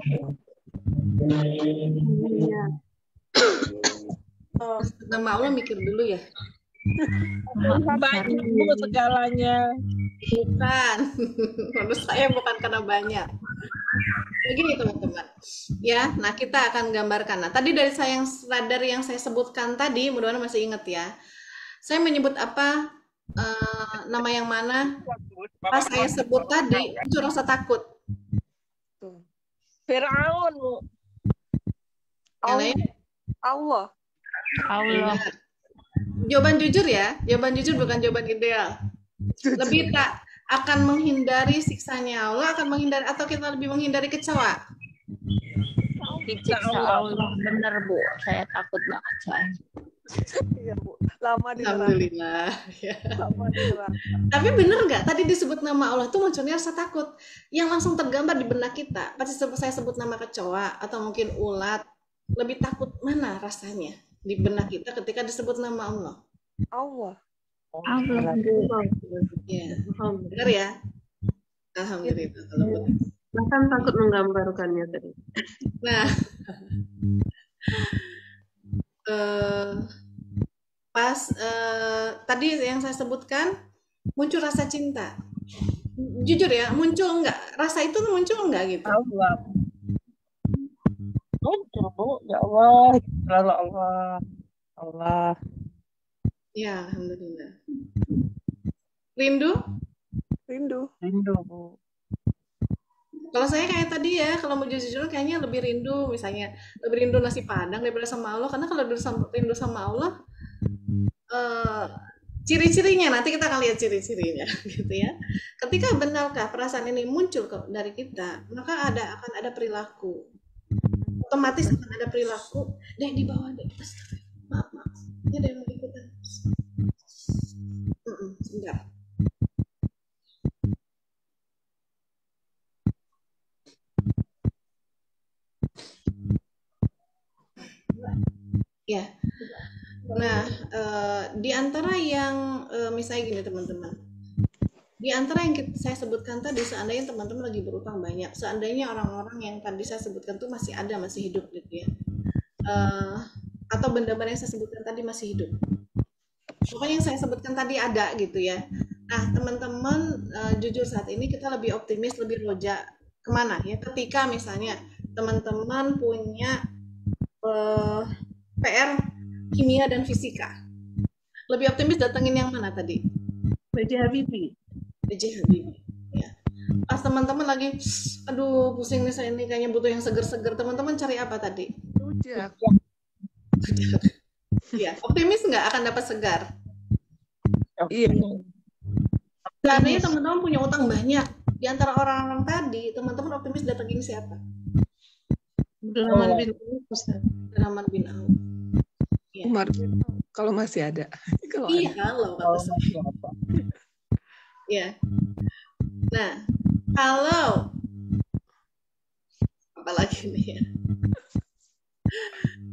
Nama Allah mikir dulu ya. Banyak segalanya. Bukan. Menurut saya bukan karena banyak. Begini teman-teman. Ya, nah kita akan gambarkan. Nah, tadi dari saya yang radar yang saya sebutkan tadi, mudah-mudahan masih ingat ya. Saya menyebut apa? Nama yang mana? Pas saya sebut tadi, itu rasa takut. Fir'aun. Yang lain? Allah. Allah. Jawaban jujur ya, jawaban jujur bukan jawaban ideal. Lebih tak akan menghindari siksanya Allah, akan menghindari atau kita lebih menghindari kecewa? Siksa Allah. Bener Bu, saya takut banget soalnya. Iya, Bu. Lama di neraka. Alhamdulillah. Ya. Lama di neraka. Tapi bener nggak tadi disebut nama Allah itu munculnya rasa takut yang langsung tergambar di benak kita. Pasti saya sebut nama kecoa atau mungkin ulat, lebih takut mana rasanya di benak kita ketika disebut nama Allah? Allah. Allah. Ya, benar ya. Alhamdulillah kalau begitu. Bahkan takut menggambarkannya tadi. Nah, pas tadi yang saya sebutkan muncul rasa cinta. Jujur ya, muncul enggak? Rasa itu muncul enggak gitu? Allah. Muncul, Bu. Ya Allah. Selalu Allah. Allah. Ya, alhamdulillah. Rindu? Rindu. Rindu, Bu. Kalau saya kayak tadi ya, kalau mau jujur kayaknya lebih rindu, misalnya lebih rindu nasi padang daripada sama Allah, karena kalau rindu sama Allah, ciri-cirinya nanti kita akan lihat ciri-cirinya, gitu ya. Ketika benarkah perasaan ini muncul dari kita, maka akan ada perilaku, otomatis akan ada perilaku. Dek di bawah dek, maaf, ini ada yang mau ikutan. Sebentar. Ya, nah di antara yang misalnya gini teman-teman, di antara yang saya sebutkan tadi, seandainya teman-teman lagi berutang banyak, seandainya orang-orang yang tadi saya sebutkan tuh masih ada, masih hidup gitu ya, atau benda-benda yang saya sebutkan tadi masih hidup, pokoknya yang saya sebutkan tadi ada gitu ya. Nah teman-teman, jujur saat ini kita lebih optimis, lebih roja kemana ya, ketika misalnya teman-teman punya PR kimia dan fisika, lebih optimis datengin yang mana tadi? B.J. Habibie. B.J. Habibie ya. Pas teman-teman lagi aduh pusing nih saya ini kayaknya butuh yang seger-seger, teman-teman cari apa tadi? Rujak. Ya, optimis nggak akan dapat segar? Iya. Seandainya teman-teman punya utang banyak, di antara orang-orang tadi teman-teman optimis datengin siapa? Abdurrahman bin Auf, Ustaz. Abdurrahman bin Auf. Ya. Umar kalau masih ada. Kalau Iya, ada. kalau kata saya. Ya. Nah, kalau apalagi nih ya.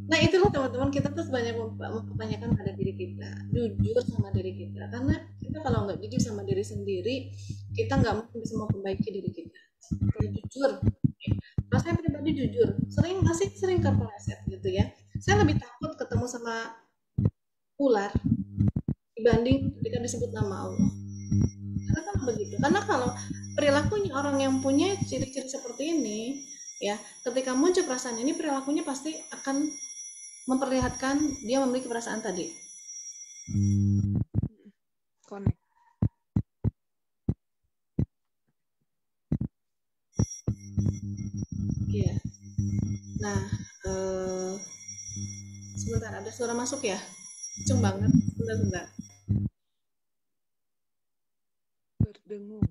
Nah, itulah teman-teman, kita tuh banyak mempertanyakan pada diri kita, jujur sama diri kita. Karena kita kalau nggak jujur sama diri sendiri, kita nggak mungkin bisa memperbaiki diri kita. Kalau jujur, kalau saya pribadi jujur, masih sering kepleset gitu ya. Saya lebih takut ketemu sama ular dibanding ketika disebut nama Allah. Karena kan begitu. Karena kalau perilakunya orang yang punya ciri-ciri seperti ini, ya, ketika muncul perasaan ini, perilakunya pasti akan memperlihatkan dia memiliki perasaan tadi. Connect. Iya. Nah, sebentar, ada suara masuk ya? Kenceng banget. Sebentar. Berdengung.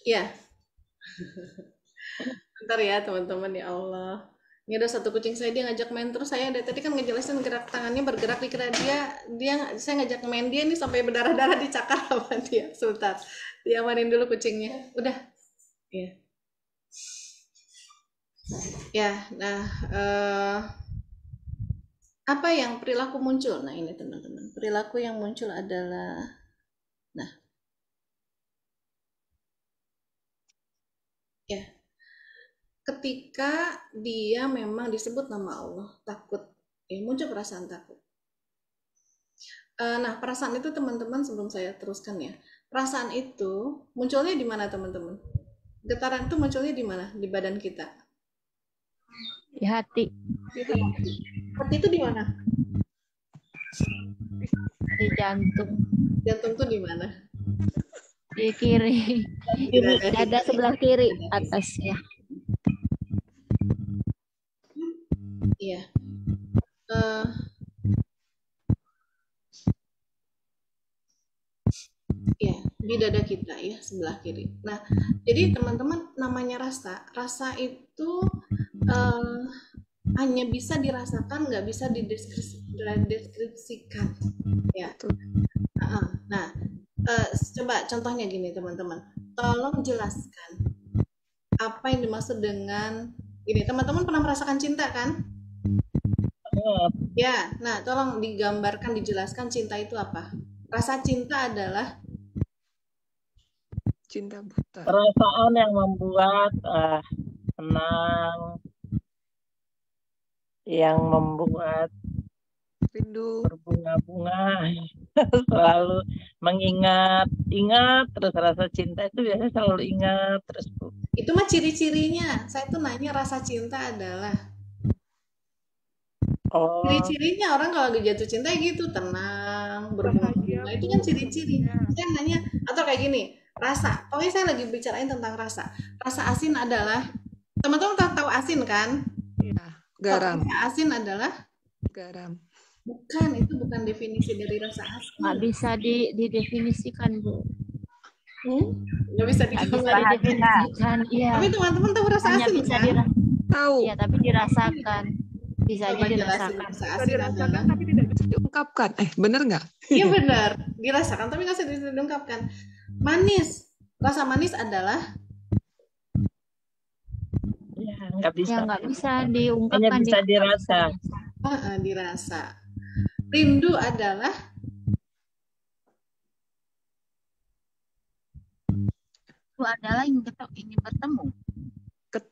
Ya. Bentar ya teman-teman, ya Allah. Ini ada satu kucing saya, dia ngajak main terus. Saya dari tadi kan ngejelasin gerak tangannya bergerak, dikira saya ngajak main dia nih sampai berdarah-darah dicakar sama dia. Sebentar, diamanin dulu kucingnya. Udah. Ya. Ya, nah Apa yang perilaku muncul? Nah, ini teman-teman. Perilaku yang muncul adalah, nah, ya, ketika dia memang disebut nama Allah, takut, ya, muncul perasaan takut. Nah, perasaan itu teman-teman, sebelum saya teruskan ya, perasaan itu munculnya di mana teman-teman? Getaran itu munculnya di mana? Di badan kita. Di hati, Hati itu di mana? di jantung, Jantung itu di mana? di kiri, dada sebelah kiri atas ya. Iya. Eh, Iya, di dada kita ya, sebelah kiri. Nah, jadi teman-teman, namanya rasa itu hanya bisa dirasakan, nggak bisa dideskripsikan. Ya. Nah, coba contohnya gini teman-teman, tolong jelaskan apa yang dimaksud dengan gini. Teman-teman pernah merasakan cinta kan? Ya, nah tolong digambarkan, dijelaskan cinta itu apa. Rasa cinta adalah Cinta buta. Perasaan yang membuat senang, yang membuat Rindu. berbunga-bunga, selalu ingat terus. Rasa cinta itu biasanya selalu ingat terus, Bu. itu mah ciri-cirinya. Saya tuh nanya rasa cinta adalah Oh, ciri-cirinya. Orang kalau lagi jatuh cinta gitu, tenang, berbunga-bunga, itu kan ciri-ciri. Saya nanya, atau kayak gini, rasa. Pokoknya saya lagi bicarain tentang rasa. Rasa asin adalah, teman-teman tahu asin kan? Ya, garam. Rasa asin adalah, Garam. bukan, itu bukan definisi dari rasa asin. Nggak bisa didefinisikan, Bu. Nggak bisa Nggak bisa digambarin. didefinisikan, iya. Tapi teman-teman tahu rasa Hanya asin bisa kan? Tahu. Iya, tapi dirasakan. Bisa Coba aja jelasin dirasakan. rasa Bisa asin dirasakan adalah. tapi tidak bisa diungkapkan. Bener nggak? Iya benar, dirasakan tapi nggak bisa diungkapkan. Manis, rasa manis adalah ya nggak bisa. Ya nggak bisa Hanya diungkapkan. bisa dirasa. dirasa. Rindu adalah Itu adalah ingin bertemu.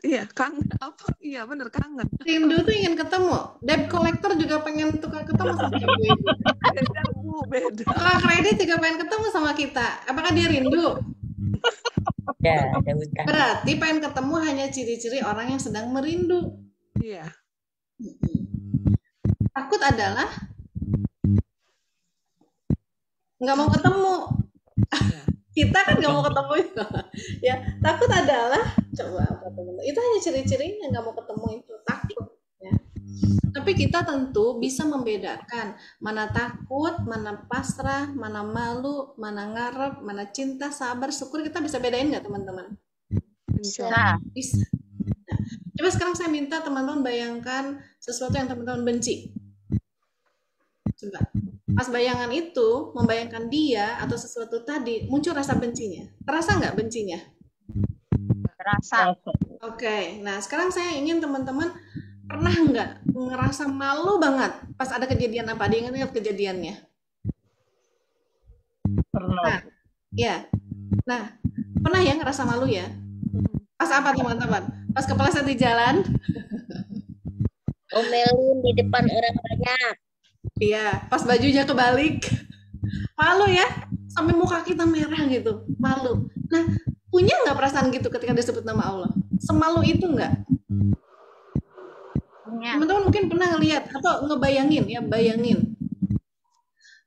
Iya, kangen apa? Iya, bener kangen. rindu tuh ingin ketemu. Debt collector juga pengen tukar ketemu sama ibu-ibu. Beda, Bu, beda. Tukang kredit juga pengen ketemu sama kita. Apakah dia rindu? Ya, ada hutang. Berarti pengen ketemu hanya ciri-ciri orang yang sedang merindu. Iya. Takut adalah nggak mau ketemu. Iya. Kita kan nggak mau ketemu itu. Ya, takut adalah, coba apa teman-teman? Itu hanya ciri-cirinya, nggak mau ketemu itu takut. Ya. Tapi kita tentu bisa membedakan mana takut, mana pasrah, mana malu, mana ngarep, mana cinta, sabar, syukur. Kita bisa bedain nggak teman-teman? Insya Nah, Allah. Bisa. Nah, coba sekarang saya minta teman-teman bayangkan sesuatu yang teman-teman benci. Coba. Pas bayangan itu, membayangkan dia atau sesuatu tadi, muncul rasa bencinya. Terasa nggak bencinya? terasa. Oke, nah sekarang saya ingin teman-teman pernah nggak ngerasa malu banget pas ada kejadian apa? Diingat-ingat kejadiannya. Pernah. Nah, ya. Nah, pernah ya ngerasa malu ya? Pas apa teman-teman? Pas kepleset di jalan? Omelin di depan orang banyak. Iya, pas bajunya kebalik. Malu ya? Sampai muka kita merah gitu. Malu. Nah, punya nggak perasaan gitu ketika disebut nama Allah? Semalu itu nggak? Ya. Teman-teman mungkin pernah ngeliat atau ngebayangin ya, bayangin.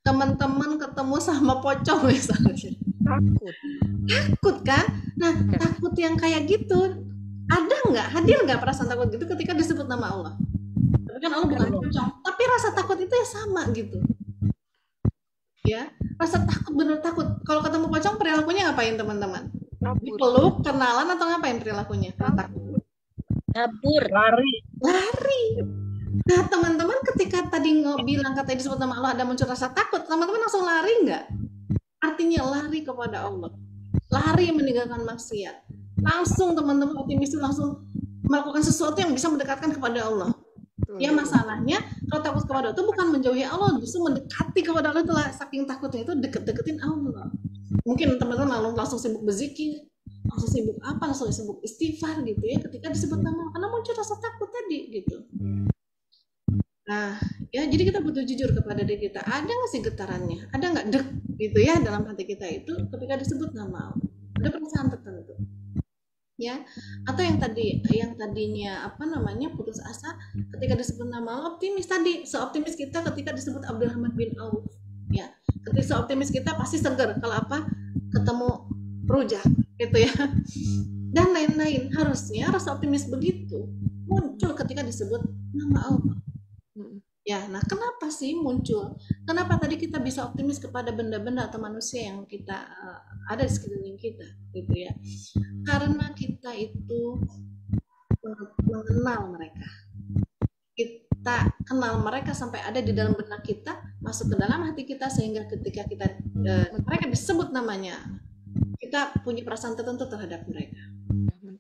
Teman-teman ketemu sama pocong misalnya. Takut. Takut kan? Nah, takut yang kayak gitu. Ada nggak? Hadir nggak perasaan takut gitu ketika disebut nama Allah? Tapi kan Allah bukan pocong. Tapi rasa takut itu ya sama gitu. Ya, rasa takut, bener takut. Kalau ketemu pocong perilakunya ngapain teman-teman? Kabur. Dipeluk, kenalan atau ngapain perilakunya? Takut. Kabur. Lari. Nah, teman-teman ketika tadi bilang katanya disebut nama Allah ada muncul rasa takut, teman-teman langsung lari nggak? Artinya lari kepada Allah. Lari meninggalkan maksiat. Langsung teman-teman optimis itu langsung melakukan sesuatu yang bisa mendekatkan kepada Allah. Ya masalahnya kalau takut kepada Allah itu bukan menjauhi Allah, justru mendekati kepada Allah, itulah saking takutnya itu deket-deketin Allah. Mungkin teman-teman langsung sibuk berzikir, langsung sibuk apa, langsung sibuk istighfar gitu ya ketika disebut nama Allah, karena muncul rasa takut tadi gitu. Nah, ya jadi kita butuh jujur kepada diri kita. Ada nggak sih getarannya? Ada nggak dek gitu ya dalam hati kita itu ketika disebut nama Allah? Ada perasaan tertentu, ya? Atau yang tadinya apa namanya putus asa ketika disebut nama Allah, optimis tadi, seoptimis kita ketika disebut Abdurrahman bin Auf, ya. Ketika seoptimis kita pasti seger kalau apa? Ketemu rujak, gitu ya. Dan lain-lain. Harusnya rasa optimis begitu muncul ketika disebut nama Allah. Ya, nah kenapa sih muncul? Kenapa tadi kita bisa optimis kepada benda-benda atau manusia yang kita ada di sekeliling kita, gitu ya? Karena kita itu mengenal mereka. Kita kenal mereka sampai ada di dalam benak kita, masuk ke dalam hati kita, sehingga ketika kita mereka disebut namanya, kita punya perasaan tertentu terhadap mereka.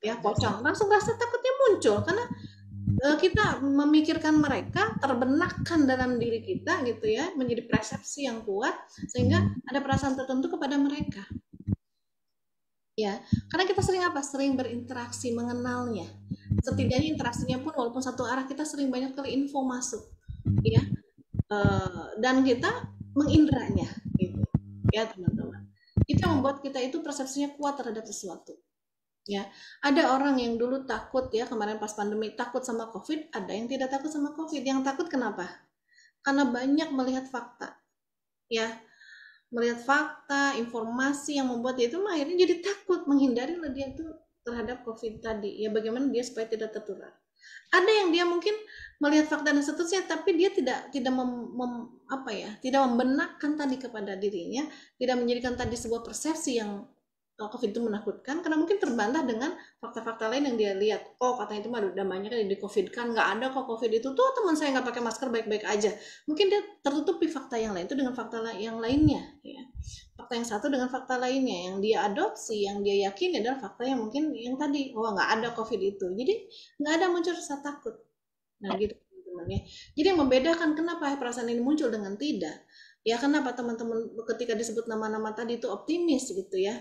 Ya, pocong, langsung rasa takutnya muncul karena kita memikirkan mereka, terbenakkan dalam diri kita gitu ya, menjadi persepsi yang kuat sehingga ada perasaan tertentu kepada mereka. Ya, karena kita sering apa? Sering berinteraksi, mengenalnya. Setidaknya interaksinya pun walaupun satu arah, kita sering banyak kali info masuk, ya. Dan kita mengindranya gitu. Ya, teman-teman. Itu yang membuat kita itu persepsinya kuat terhadap sesuatu. Ya, ada orang yang dulu takut ya kemarin pas pandemi takut sama COVID, ada yang tidak takut sama COVID. Yang takut kenapa? Karena banyak melihat fakta, ya, melihat fakta, informasi yang membuat dia itu akhirnya jadi takut, menghindari dia itu terhadap COVID tadi. Ya, bagaimana dia supaya tidak tertular. Ada yang dia mungkin melihat fakta dan seterusnya, tapi dia tidak membenarkan tadi kepada dirinya, tidak menjadikan tadi sebuah persepsi yang COVID itu menakutkan, karena mungkin terbantah dengan fakta-fakta lain yang dia lihat. Oh, katanya itu mah udah banyak yang di COVID kan, nggak ada kok COVID itu, tuh teman saya nggak pakai masker baik-baik aja. Mungkin dia tertutupi fakta yang lain itu dengan fakta yang lainnya, ya. Fakta yang satu dengan fakta lainnya yang dia adopsi, yang dia yakini adalah fakta yang mungkin yang tadi, oh nggak ada COVID itu, jadi nggak ada muncul rasa takut. Nah gitu teman-teman ya. Jadi yang membedakan kenapa perasaan ini muncul dengan tidak, ya kenapa teman-teman ketika disebut nama-nama tadi itu optimis gitu ya.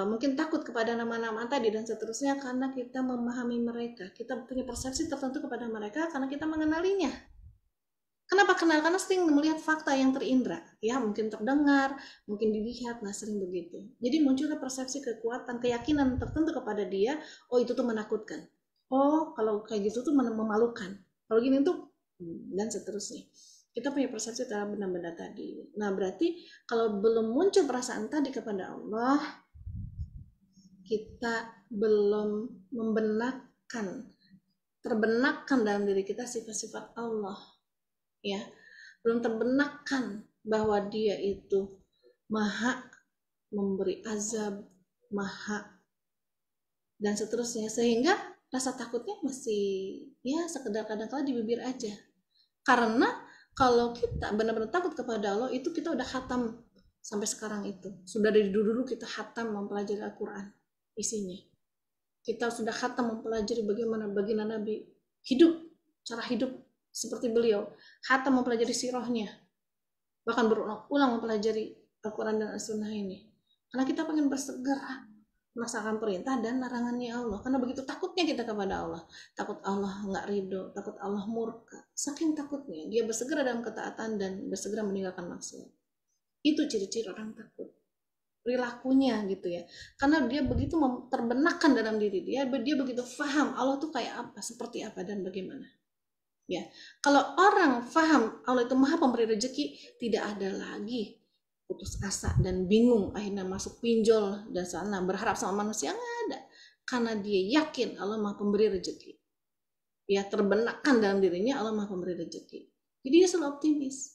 Mungkin takut kepada nama-nama tadi dan seterusnya karena kita memahami mereka, kita punya persepsi tertentu kepada mereka karena kita mengenalinya. Kenapa kenal? Karena sering melihat fakta yang terindra, ya mungkin terdengar, mungkin dilihat, nah sering begitu. Jadi munculnya persepsi kekuatan, keyakinan tertentu kepada dia, oh itu tuh menakutkan, oh kalau kayak gitu tuh memalukan, kalau gini tuh dan seterusnya. Kita punya persepsi terhadap benda-benda tadi. Nah berarti kalau belum muncul perasaan tadi kepada Allah, kita belum terbenakkan dalam diri kita sifat-sifat Allah, ya, belum terbenakkan bahwa Dia itu maha memberi azab, maha dan seterusnya, sehingga rasa takutnya masih ya sekedar kadang-kala di bibir aja. Karena kalau kita benar-benar takut kepada Allah, itu kita udah khatam sampai sekarang itu, sudah dari dulu kita khatam mempelajari Al-Quran. Isinya kita sudah khatam mempelajari bagaimana baginda Nabi hidup, cara hidup seperti beliau, khatam mempelajari sirahnya, bahkan berulang-ulang mempelajari Al-Quran dan As-Sunnah ini karena kita pengen bersegera melaksanakan perintah dan larangannya Allah, karena begitu takutnya kita kepada Allah, takut Allah nggak ridho, takut Allah murka, saking takutnya dia bersegera dalam ketaatan dan bersegera meninggalkan maksiat. Itu ciri-ciri orang takut, perilakunya gitu ya, karena dia begitu terbenakkan dalam diri dia begitu paham Allah tuh kayak apa, seperti apa dan bagaimana. Ya, kalau orang paham Allah itu maha pemberi rezeki, tidak ada lagi putus asa dan bingung akhirnya masuk pinjol dan sana berharap sama manusia, nggak ada, karena dia yakin Allah maha pemberi rezeki. Ya, terbenakkan dalam dirinya Allah maha pemberi rezeki, jadi dia selalu optimis.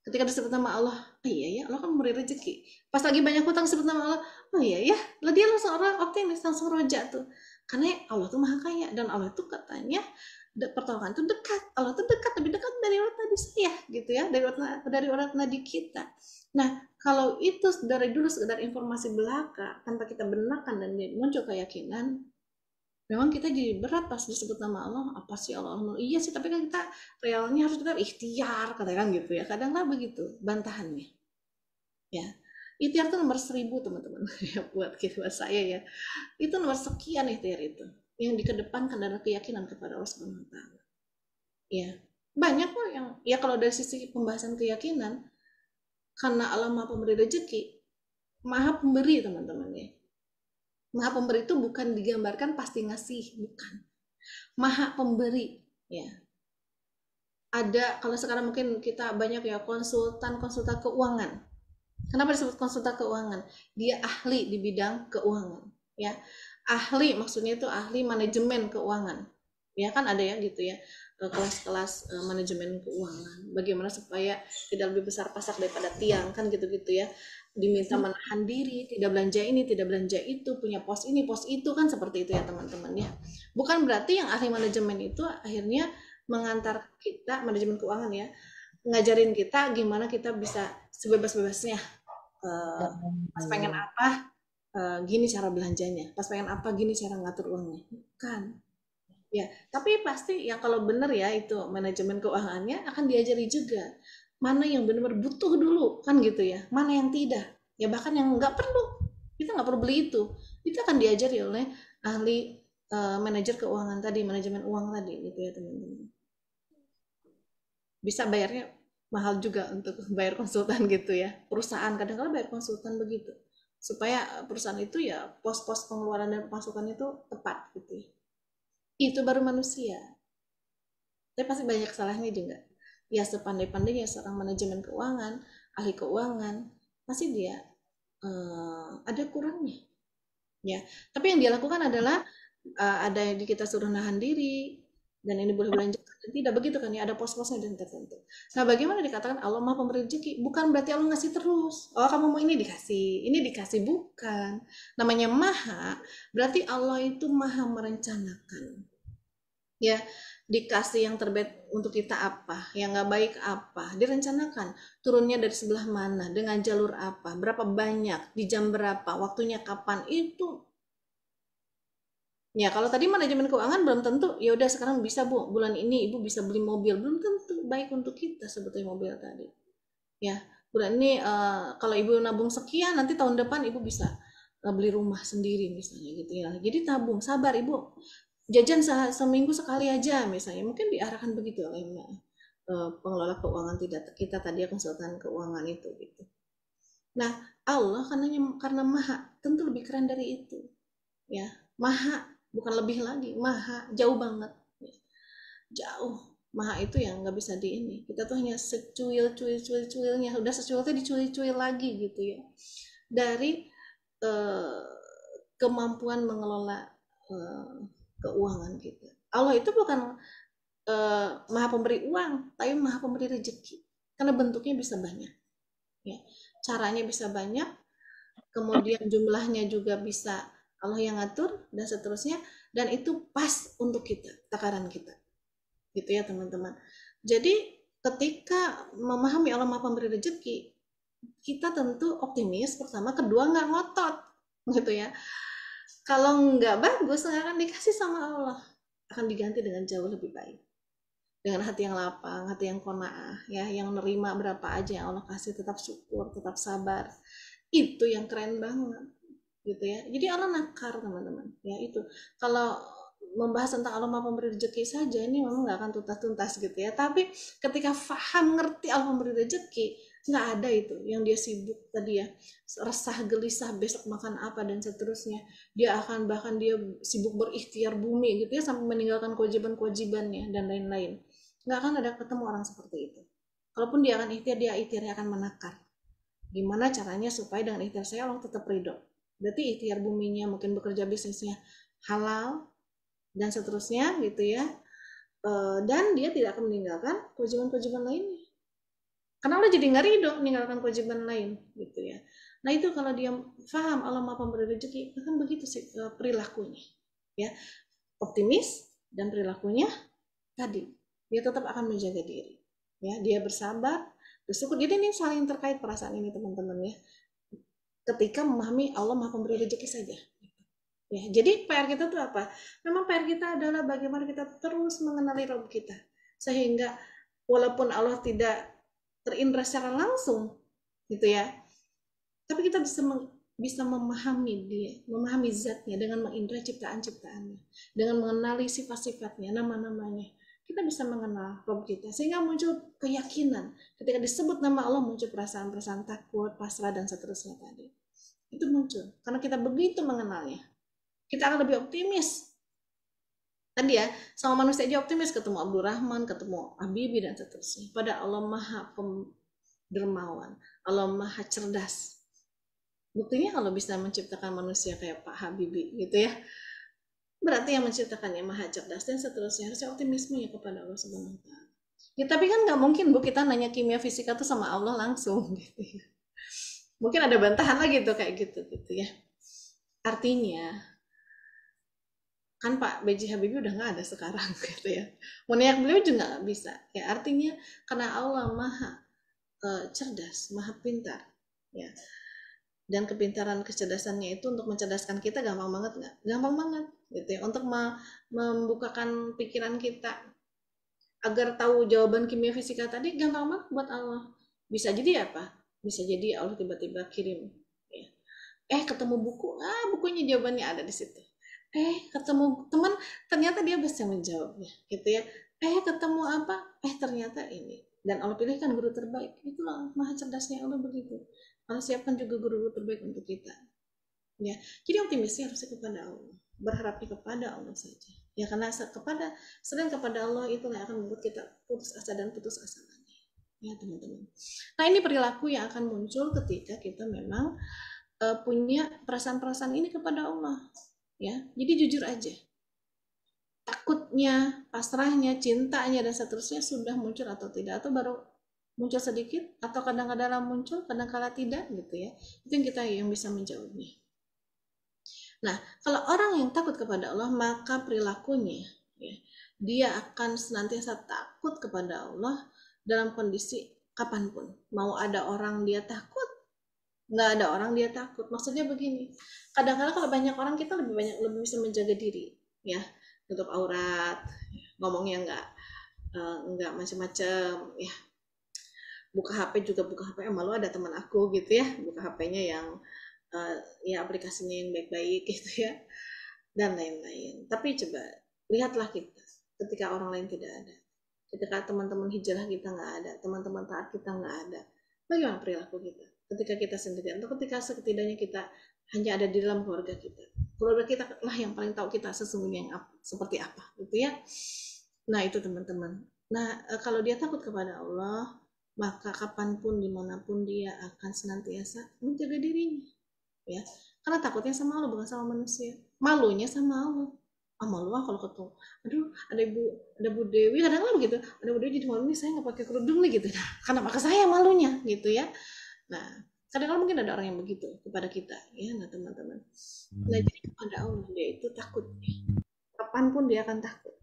Ketika disebut nama Allah, oh iya ya, Allah kan memberi rezeki. Pas lagi banyak hutang disebut nama Allah, oh iya ya, lah dia langsung orang optimis, langsung roja tuh. Karena Allah tuh maha kaya dan Allah tuh katanya pertolongan tuh dekat. Allah tuh dekat, lebih dekat dari urat nadi saya, gitu ya, dari urat nadi kita. Nah, kalau itu dari dulu sekedar informasi belaka tanpa kita benarkan dan muncul keyakinan, Memang kita jadi berat pas disebut nama Allah, apa sih Allah? Iya sih, tapi kan kita realnya harus kita ikhtiar, katakan gitu ya. Kadang-kadang begitu bantahannya. Ya, ikhtiar itu nomor 1000 teman-teman. Ya, buat saya ya. Itu nomor sekian ikhtiar itu. Yang dikedepankan adalah keyakinan kepada Allah Subhanahu wa taala. Ya. Banyak kok yang ya kalau dari sisi pembahasan keyakinan, karena Allah Maha Pemberi rezeki, Maha Pemberi teman-teman ya. Maha Pemberi itu bukan digambarkan pasti ngasih, bukan. Maha Pemberi, ya. Ada kalau sekarang mungkin kita banyak ya konsultan keuangan. Kenapa disebut konsultan keuangan? Dia ahli di bidang keuangan, ya. Ahli maksudnya itu ahli manajemen keuangan. Ya kan ada ya gitu ya. Kelas-kelas manajemen keuangan. Bagaimana supaya tidak lebih besar pasak daripada tiang kan gitu-gitu ya. Diminta menahan diri, tidak belanja ini, tidak belanja itu, punya pos ini, pos itu kan seperti itu ya teman-teman ya. Bukan berarti yang ahli manajemen itu akhirnya mengantar kita manajemen keuangan ya, ngajarin kita gimana kita bisa sebebas-bebasnya. Pas pengen apa, gini cara belanjanya. Pas pengen apa, gini cara ngatur uangnya. Bukan. Ya, tapi pasti ya kalau benar ya itu manajemen keuangannya akan diajari juga. Mana yang benar-benar butuh dulu kan gitu ya, mana yang tidak ya, bahkan yang nggak perlu kita nggak perlu beli itu akan diajari oleh ahli manajer keuangan tadi, manajemen uang tadi gitu ya teman-teman. Bisa bayarnya mahal juga untuk bayar konsultan gitu ya, perusahaan kadang-kadang bayar konsultan begitu supaya perusahaan itu ya pos-pos pengeluaran dan pemasukan itu tepat gitu ya. Itu baru manusia, tapi pasti banyak salahnya juga. Ya sepandai-pandainya seorang manajemen keuangan, ahli keuangan, pasti dia ada kurangnya. Ya, tapi yang dia lakukan adalah ada yang kita suruh nahan diri, dan ini boleh belanja, tidak begitu kan ya, ada pos-posnya dan tertentu. Nah, bagaimana dikatakan Allah Maha Pemberi rezeki? Bukan berarti Allah ngasih terus. Oh, kamu mau ini dikasih, bukan. Namanya Maha, berarti Allah itu Maha merencanakan. Ya, dikasih yang terbaik untuk kita apa, yang nggak baik apa, direncanakan turunnya dari sebelah mana, dengan jalur apa, berapa banyak, di jam berapa, waktunya kapan, itu ya. Kalau tadi manajemen keuangan belum tentu ya udah sekarang bisa Bu, bulan ini Ibu bisa beli mobil, belum tentu baik untuk kita sebetulnya mobil tadi ya. Bulan ini kalau Ibu nabung sekian, nanti tahun depan Ibu bisa beli rumah sendiri misalnya gitu ya. Jadi tabung, sabar Ibu, jajan seminggu sekali aja misalnya, mungkin diarahkan begitu oleh pengelola keuangan kita tadi ya, konsultan keuangan itu gitu. Nah, Allah karena Maha, tentu lebih keren dari itu ya. Maha, bukan lebih lagi, Maha, jauh banget ya. Jauh. Maha itu yang nggak bisa di ini, kita tuh hanya secuil-cuilnya, udah secuilnya dicuil-cuil lagi gitu ya, dari kemampuan mengelola keuangan kita. Allah itu bukan Maha Pemberi uang, tapi Maha Pemberi rezeki, karena bentuknya bisa banyak ya, caranya bisa banyak, kemudian jumlahnya juga bisa Allah yang ngatur dan seterusnya, dan itu pas untuk kita, takaran kita gitu ya teman-teman. Jadi ketika memahami Allah Maha Pemberi rezeki, kita tentu optimis pertama, kedua nggak ngotot gitu ya. Kalau nggak bagus, nggak akan dikasih sama Allah, akan diganti dengan jauh lebih baik, dengan hati yang lapang, hati yang qanaah ya, yang nerima berapa aja yang Allah kasih, tetap syukur, tetap sabar. Itu yang keren banget gitu ya. Jadi Allah nakar teman-teman ya. Itu kalau membahas tentang Allah Maha Pemberi rezeki saja ini memang nggak akan tuntas-tuntas gitu ya. Tapi ketika paham ngerti Allah Pemberi rezeki, nggak ada itu yang dia sibuk tadi ya, resah gelisah besok makan apa dan seterusnya. Dia akan bahkan dia sibuk berikhtiar bumi gitu ya, sampai meninggalkan kewajiban-kewajibannya dan lain-lain. Nggak akan ada ketemu orang seperti itu. Kalaupun dia akan ikhtiar, dia ikhtiarnya akan menakar. Gimana caranya supaya dengan ikhtiar saya Allah tetap ridho. Berarti ikhtiar buminya, mungkin bekerja bisnisnya halal dan seterusnya gitu ya. Dan dia tidak akan meninggalkan kewajiban-kewajiban lainnya. Karena Allah jadi nggak ridho meninggalkan kewajiban lain gitu ya. Nah itu kalau dia paham Allah Maha Pemberi rezeki, akan begitu sih perilakunya ya, optimis, dan perilakunya tadi dia tetap akan menjaga diri ya, dia bersabar, bersyukur. Jadi ini saling terkait perasaan ini teman-teman ya, ketika memahami Allah Maha Pemberi rezeki saja. Ya, jadi PR kita tuh apa? Memang PR kita adalah bagaimana kita terus mengenali Rabb kita. Sehingga walaupun Allah tidak terindra secara langsung, gitu ya, tapi kita bisa memahami dia, memahami zatnya dengan mengindra ciptaan-ciptaannya, dengan mengenali sifat-sifatnya, nama-namanya. Kita bisa mengenal Rabb kita, sehingga muncul keyakinan. Ketika disebut nama Allah, muncul perasaan-perasaan takut, pasrah, dan seterusnya tadi. Itu muncul, karena kita begitu mengenalnya. Kita akan lebih optimis. Tadi ya, sama manusia aja optimis, ketemu Abdurrahman, ketemu Habibie, dan seterusnya. Pada Allah Maha Dermawan, Allah Maha Cerdas. Buktinya kalau bisa menciptakan manusia kayak Pak Habibie gitu ya, berarti yang menciptakannya Maha Cerdas, dan seterusnya. Harusnya optimisme ya kepada Allah Subhanahu wa Ta'ala. Ya tapi kan nggak mungkin Bu kita nanya kimia fisika tuh sama Allah langsung gitu ya. Mungkin ada bantahan lagi tuh kayak gitu ya. Artinya kan Pak B.J. Habibie udah nggak ada sekarang gitu ya. Meniak beliau juga nggak bisa. Ya artinya karena Allah Maha cerdas, Maha pintar, ya. Dan kepintaran kecerdasannya itu untuk mencerdaskan kita gampang banget nggak? Gampang banget, gitu ya. Untuk membukakan pikiran kita agar tahu jawaban kimia fisika tadi gampang banget buat Allah. Bisa jadi apa? Bisa jadi Allah tiba-tiba kirim, ya. Ketemu buku, bukunya jawabannya ada di situ. Ketemu teman, ternyata dia bisa menjawabnya, gitu ya. Ketemu apa? Ternyata ini. Dan Allah pilihkan guru terbaik. Itulah Maha Cerdasnya Allah begitu. Allah siapkan juga guru-guru terbaik untuk kita. Ya, jadi optimisnya harusnya kepada Allah. Berharapnya kepada Allah saja. Ya, karena selain kepada Allah itulah yang akan membuat kita putus asa dan putus asa lagi. Ya, teman-teman. Nah, ini perilaku yang akan muncul ketika kita memang punya perasaan-perasaan ini kepada Allah. Ya, jadi jujur aja. Takutnya, pasrahnya, cintanya, dan seterusnya sudah muncul atau tidak, atau baru muncul sedikit, atau kadang-kadang muncul, kadang-kala tidak, gitu ya. Itu yang kita yang bisa menjawabnya. Nah, kalau orang yang takut kepada Allah, maka perilakunya, ya, dia akan senantiasa takut kepada Allah dalam kondisi kapanpun. Mau ada orang dia takut, nggak ada orang dia takut. Maksudnya begini, kadang-kadang kalau banyak orang kita lebih bisa menjaga diri, ya, tutup aurat, ngomongnya nggak macam-macam, ya. Buka HP juga buka HP, malu ada teman aku gitu ya, buka HP-nya yang ya aplikasinya yang baik-baik gitu ya, dan lain-lain. Tapi coba lihatlah kita ketika orang lain tidak ada, ketika teman-teman hijrah kita nggak ada, teman-teman taat kita nggak ada, bagaimana perilaku kita ketika kita sendirian, atau ketika setidaknya kita hanya ada di dalam keluarga kita lah yang paling tahu kita sesungguhnya yang seperti apa gitu ya. Nah itu teman-teman. Nah kalau dia takut kepada Allah, maka kapanpun dimanapun dia akan senantiasa menjaga dirinya, ya, karena takutnya sama Allah bukan sama manusia, malunya sama Allah. Malu kalau ketemu, aduh ada Bu Dewi, kadang-kadang begitu, ada Bu Dewi jadi malu nih, saya nggak pakai kerudung nih gitu, nah, karena maka saya malunya gitu ya. Nah kadang-kadang mungkin ada orang yang begitu kepada kita, ya. Nah teman-teman, nah jadi kepada Allah dia itu takut, kapanpun dia akan takut,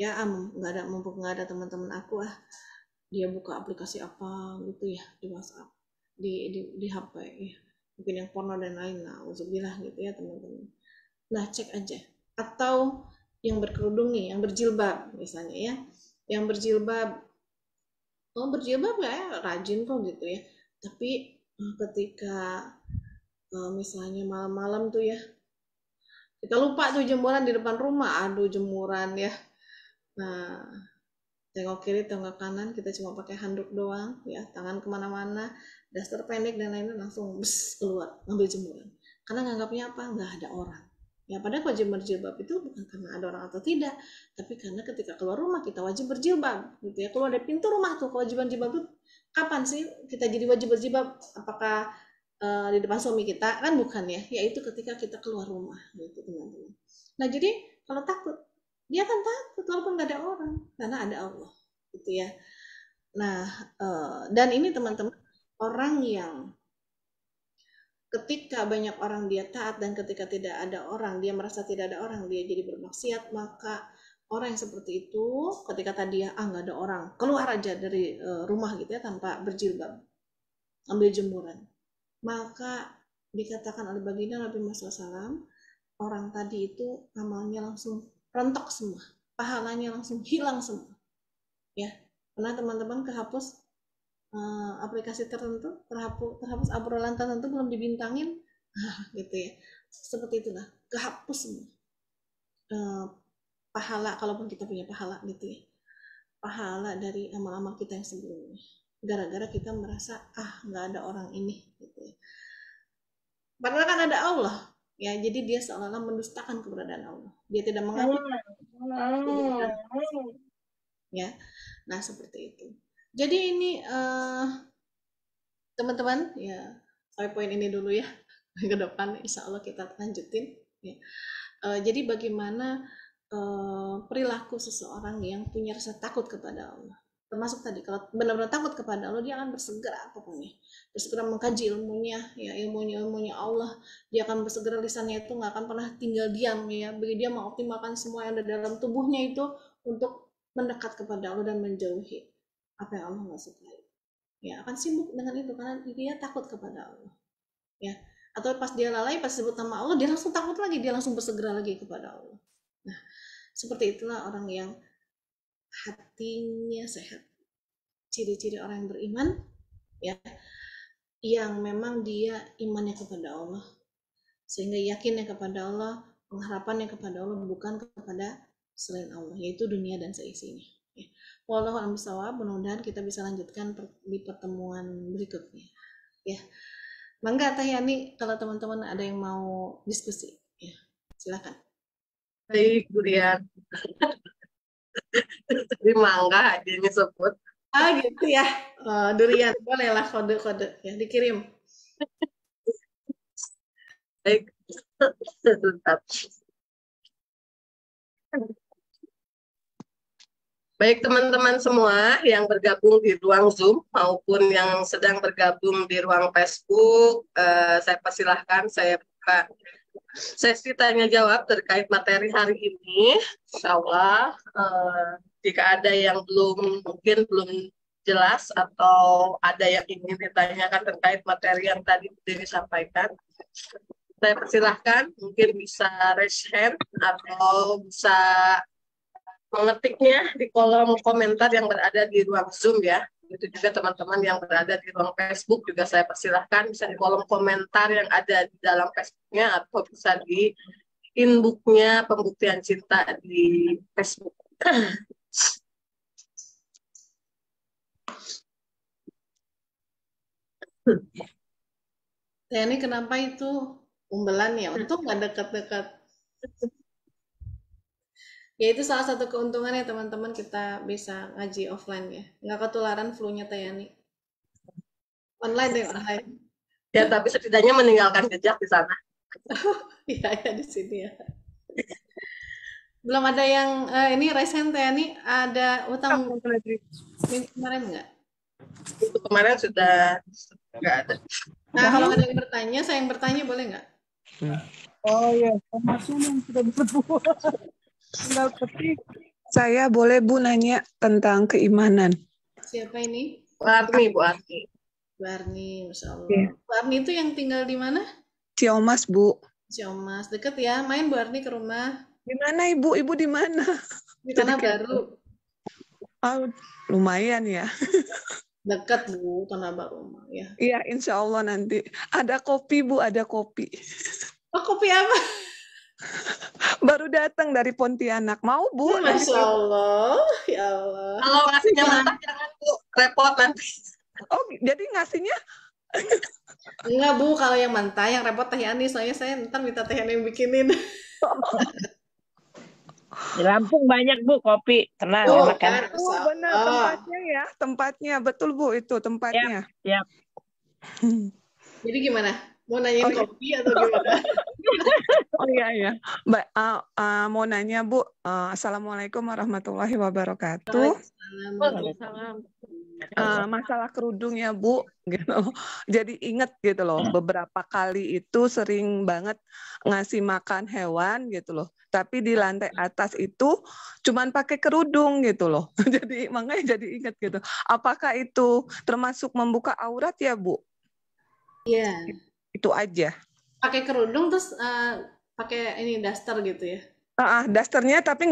ya. Mumpung nggak ada teman-teman aku, dia buka aplikasi apa gitu ya di WhatsApp, di HP ya, mungkin yang porno dan lain, nah uzubillah gitu ya teman-teman. Nah cek aja. Atau yang berkerudung nih, yang berjilbab misalnya ya, yang berjilbab ya rajin kok gitu ya, tapi ketika misalnya malam-malam tuh ya, kita lupa tuh jemuran di depan rumah, aduh jemuran ya, nah tengok kiri tengok kanan, kita cuma pakai handuk doang ya, tangan kemana-mana, daster pendek dan lain-lain, langsung keluar ngambil jemuran, karena nganggapnya apa, nggak ada orang ya. Padahal wajib berjilbab itu bukan karena ada orang atau tidak, tapi karena ketika keluar rumah kita wajib berjilbab gitu ya. Keluar dari pintu rumah tuh kewajiban jilbab itu kapan sih kita jadi wajib berjilbab? Apakah di depan suami kita? Kan bukan ya, yaitu ketika kita keluar rumah gitu teman-teman. Nah jadi kalau takut, dia akan takut walaupun nggak ada orang, karena ada Allah gitu ya. Nah dan ini teman-teman, orang yang ketika banyak orang dia taat, dan ketika tidak ada orang dia merasa tidak ada orang, dia jadi bermaksiat. Maka orang yang seperti itu ketika tadi nggak ada orang, keluar aja dari rumah gitu ya tanpa berjilbab, ambil jemuran, maka dikatakan oleh baginda Nabi Muhammad SAW, orang tadi itu amalnya langsung rontok semua, pahalanya langsung hilang semua. Ya, pernah teman-teman kehapus aplikasi tertentu, terhapus obrolan tertentu belum dibintangin, gitu ya. Seperti itulah, kehapus semua. Pahala, kalaupun kita punya pahala gitu ya. Pahala dari amal-amal kita yang sebelumnya. Gara-gara kita merasa, nggak ada orang ini, gitu ya. Padahal kan ada Allah. Ya, jadi dia seolah-olah mendustakan keberadaan Allah. Dia tidak mengakui. Ya, nah seperti itu. Jadi ini teman-teman ya, sampai poin ini dulu ya. Ke depan insya Allah kita lanjutin. Ya. Jadi bagaimana perilaku seseorang yang punya rasa takut kepada Allah. Termasuk tadi kalau benar-benar takut kepada Allah, dia akan bersegera pokoknya, bersegera mengkaji ilmunya, ya ilmunya Allah. Dia akan bersegera, lisannya itu nggak akan pernah tinggal diam ya. Bagi dia mengoptimalkan semua yang ada dalam tubuhnya itu untuk mendekat kepada Allah dan menjauhi apa yang Allah nggak sukai. Ya akan sibuk dengan itu karena dia takut kepada Allah. Ya, atau pas dia lalai, pas sebut nama Allah, dia langsung takut lagi, dia langsung bersegera lagi kepada Allah. Nah, seperti itulah orang yang hatinya sehat. Ciri-ciri orang yang beriman, ya, yang memang dia imannya kepada Allah, sehingga yakinnya kepada Allah, pengharapannya kepada Allah bukan kepada selain Allah, yaitu dunia dan seisinya. Ya. Wallahu a'lam bishawab. Mudah-mudahan kita bisa lanjutkan di pertemuan berikutnya. Ya, mangga Teh Yani, kalau teman-teman ada yang mau diskusi, ya silakan. Baik, Durian. Jadi mangga aja disebut. Gitu ya. Durian, bolehlah kode-kode ya dikirim. Baik. Baik teman-teman semua yang bergabung di ruang Zoom maupun yang sedang bergabung di ruang Facebook, saya persilahkan saya buka sesi tanya jawab terkait materi hari ini. Insya Allah jika ada yang mungkin belum jelas atau ada yang ingin ditanyakan terkait materi yang tadi disampaikan, saya persilahkan mungkin bisa raise hand atau bisa mengetiknya di kolom komentar yang berada di ruang Zoom ya. Itu juga teman-teman yang berada di ruang Facebook juga saya persilahkan bisa di kolom komentar yang ada di dalam Facebooknya atau bisa di inbox-nya Pembuktian Cinta di Facebook. Ya, ini kenapa itu umbelan ya? Untung nggak dekat-dekat. Ya itu salah satu keuntungannya teman-teman, kita bisa ngaji offline ya. Nggak ketularan flu-nya Tayani. Online deh, online. Ya, tapi setidaknya meninggalkan jejak di sana. Iya ya di sini ya. Belum ada yang ini raise hand Tayani, ada utang minggu kemarin nggak? Itu kemarin sudah nggak ada. Nah kalau ada yang bertanya, saya yang bertanya boleh nggak? Oh ya, informasinya yang sudah disebut. Tinggal ketik. Saya boleh Bu nanya tentang keimanan. Siapa ini? Bu Arni. Bu Arni, Masya Allah. Yeah. Bu Arni itu yang tinggal di mana? Ciomas, Bu. Ciomas, deket ya. Main Bu Arni ke rumah. Di mana Ibu? Ibu di mana? Di Tanah Baru. Oh, lumayan ya. Dekat Bu, Tanah Baru ya. Iya, insya Allah nanti. Ada kopi Bu, ada kopi. Oh, kopi apa? Baru datang dari Pontianak. Mau Bu? Masya Allah, ya Allah. Kalau ngasihnya mentah jangan Bu, repot nanti. Oh, jadi ngasihnya? Enggak Bu, kalau yang mentah, yang repot Teh Yani. Soalnya saya ntar minta Teh Yani yang bikinin. Di Lampung banyak Bu kopi, tenang. Oh, kan? Benar tempatnya ya, tempatnya betul Bu itu tempatnya. Siap. Jadi gimana? Mau nanyain kopi atau gimana? Oh iya. Mau nanya Bu, Assalamualaikum warahmatullahi wabarakatuh. Waalaikumsalam. Masalah kerudung ya Bu, gitu. Jadi inget gitu loh, beberapa kali itu sering banget ngasih makan hewan gitu loh. Tapi di lantai atas itu cuman pakai kerudung gitu loh. Jadi makanya jadi inget gitu. Apakah itu termasuk membuka aurat ya Bu? Iya. Itu aja. pakai kerudung terus pakai ini daster gitu ya. Dasternya tapi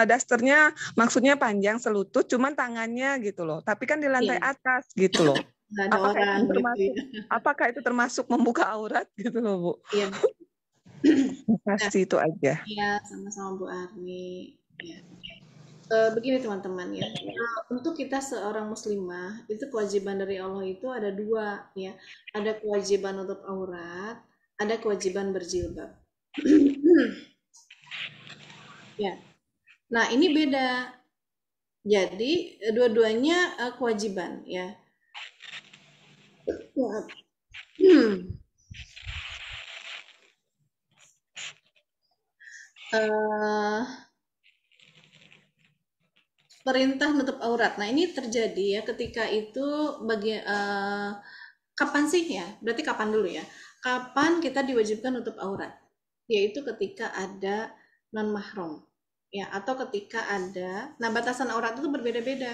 dasternya maksudnya panjang selutut, cuman tangannya gitu loh. Tapi kan di lantai Iya. atas gitu loh. Nggak ada orang gitu ya. Apakah itu termasuk membuka aurat gitu loh, Bu? Iya. Pasti itu aja. Iya, sama-sama Bu Arni. Ya. Begini teman-teman ya, untuk kita seorang muslimah itu kewajiban dari Allah itu ada dua ya, ada kewajiban untuk aurat, ada kewajiban berjilbab. Ya, nah ini beda. Jadi dua-duanya kewajiban ya. Perintah nutup aurat. Nah ini terjadi ya ketika itu kapan sih ya? Berarti kapan dulu ya? Kapan kita diwajibkan nutup aurat? Yaitu ketika ada non mahram ya, atau ketika ada. Nah batasan aurat itu berbeda-beda.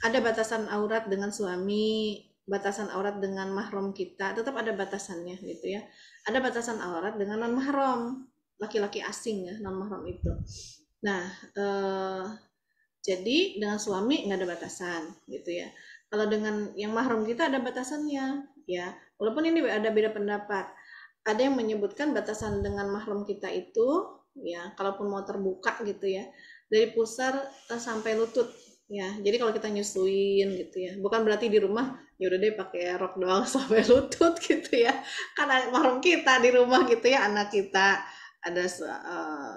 Ada batasan aurat dengan suami, batasan aurat dengan mahram kita, tetap ada batasannya gitu ya. Ada batasan aurat dengan non mahram, laki-laki asing ya, non mahram itu. Nah jadi dengan suami nggak ada batasan gitu ya. Kalau dengan yang mahram kita ada batasannya ya. Walaupun ini ada beda pendapat. Ada yang menyebutkan batasan dengan mahram kita itu ya, kalaupun mau terbuka gitu ya, dari pusar sampai lutut ya. Jadi kalau kita nyusuin gitu ya, bukan berarti di rumah ya udah deh pakai rok doang sampai lutut gitu ya. Karena mahram kita di rumah gitu ya, anak kita, ada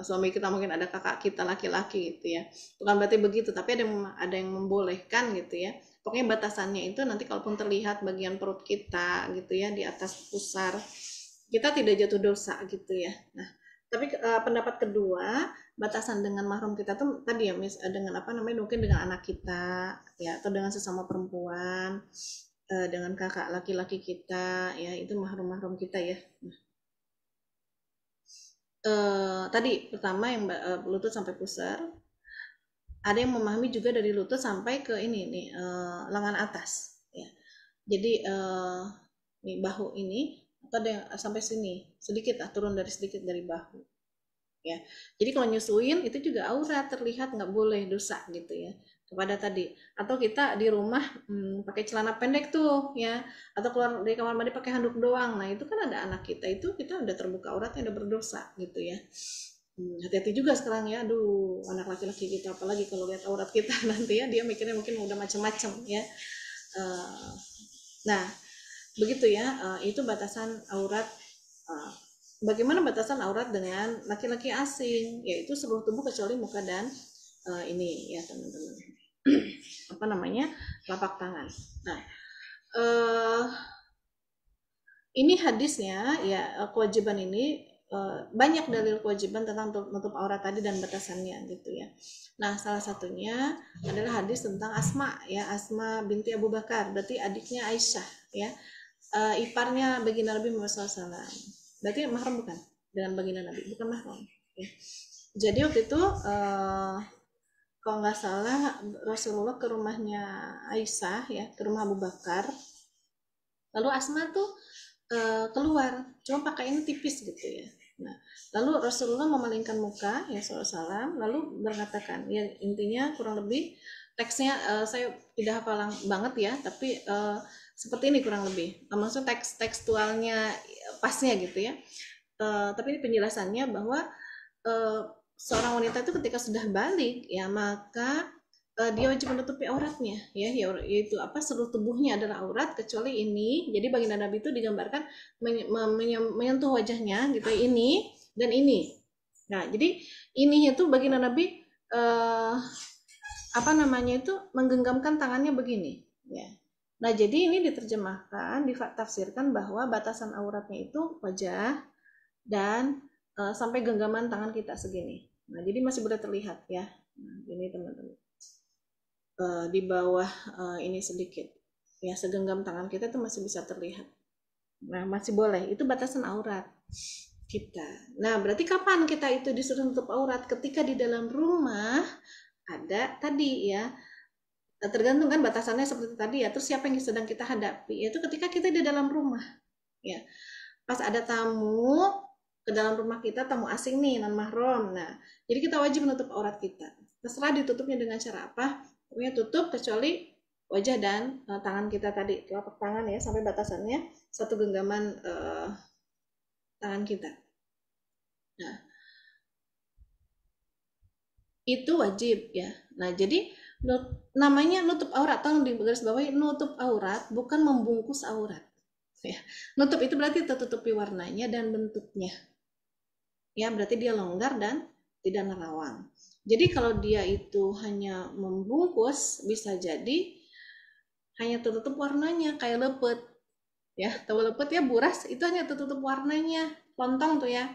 suami kita, mungkin ada kakak kita laki-laki gitu ya. Bukan berarti begitu, tapi ada yang membolehkan gitu ya. Pokoknya batasannya itu nanti kalaupun terlihat bagian perut kita gitu ya, di atas pusar, kita tidak jatuh dosa gitu ya. Nah, tapi pendapat kedua, batasan dengan mahram kita tuh tadi ya, dengan apa namanya, mungkin dengan anak kita ya, atau dengan sesama perempuan, dengan kakak laki-laki kita ya, itu mahram-mahram kita ya. Nah, tadi pertama yang lutut sampai pusar, ada yang memahami juga dari lutut sampai ke ini nih, lengan atas ya. Jadi nih bahu ini, atau ada yang sampai sini sedikit turun sedikit dari bahu ya. Jadi kalau nyusuin itu juga aurat, terlihat, nggak boleh, dosa gitu ya. Kepada tadi, atau kita di rumah pakai celana pendek tuh ya, atau keluar dari kamar mandi pakai handuk doang, nah itu kan ada anak kita, itu kita udah terbuka auratnya, udah berdosa gitu ya. Hati-hati juga sekarang ya, aduh anak laki-laki kita apalagi kalau lihat aurat kita nanti ya, dia mikirnya mungkin udah macam-macam ya. Nah begitu ya, itu batasan aurat. Bagaimana batasan aurat dengan laki-laki asing, yaitu seluruh tubuh kecuali muka dan ini ya teman-teman, apa namanya, telapak tangan. Nah ini hadisnya ya, kewajiban ini banyak dalil kewajiban tentang menutup aurat tadi dan batasannya gitu ya. Nah salah satunya adalah hadis tentang Asma ya, Asma binti Abu Bakar, berarti adiknya Aisyah ya, iparnya baginda Nabi Muhammad SAW. Berarti mahram bukan dengan baginda Nabi, bukan mahram ya. Jadi waktu itu kalau nggak salah Rasulullah ke rumahnya Aisyah ya, ke rumah Abu Bakar, lalu Asma tuh keluar, cuma pakaiannya tipis gitu ya. Nah, lalu Rasulullah memalingkan muka ya SAW, lalu berkatakan ya, intinya kurang lebih teksnya saya tidak hafal banget ya, tapi seperti ini kurang lebih, maksudnya tekstualnya pasnya gitu ya. Tapi ini penjelasannya bahwa seorang wanita itu ketika sudah balik ya, maka dia wajib menutupi auratnya ya, yaitu apa, seluruh tubuhnya adalah aurat kecuali ini. Jadi baginda Nabi itu digambarkan menyentuh wajahnya gitu, ini dan ini. Nah jadi ininya tuh baginda Nabi apa namanya itu, menggenggamkan tangannya begini ya. Nah jadi ini diterjemahkan, ditafsirkan bahwa batasan auratnya itu wajah dan sampai genggaman tangan kita segini. Nah jadi masih boleh terlihat ya. Nah ini teman-teman, di bawah ini sedikit ya, segenggam tangan kita itu masih bisa terlihat. Nah masih boleh, itu batasan aurat kita. Nah berarti kapan kita itu disuruh tutup aurat? Ketika di dalam rumah ada tadi ya, tergantung kan batasannya seperti tadi ya. Terus siapa yang sedang kita hadapi, yaitu ketika kita di dalam rumah ya. pas ada tamu ke dalam rumah kita, tamu asing nih, non mahram. Nah, jadi kita wajib menutup aurat kita. Terserah ditutupnya dengan cara apa, pokoknya tutup kecuali wajah dan tangan kita tadi, telapak tangan ya, sampai batasannya satu genggaman tangan kita. Nah, itu wajib ya. Nah, jadi namanya nutup aurat, tolong digarisbawahi, nutup aurat bukan membungkus aurat. Ya. Nutup itu berarti tertutupi warnanya dan bentuknya. Ya, berarti dia longgar dan tidak nerawang. Jadi kalau dia itu hanya membungkus, bisa jadi hanya tertutup warnanya kayak lepet. Ya, tahu lepet ya, buras itu hanya tertutup warnanya, lontong tuh ya.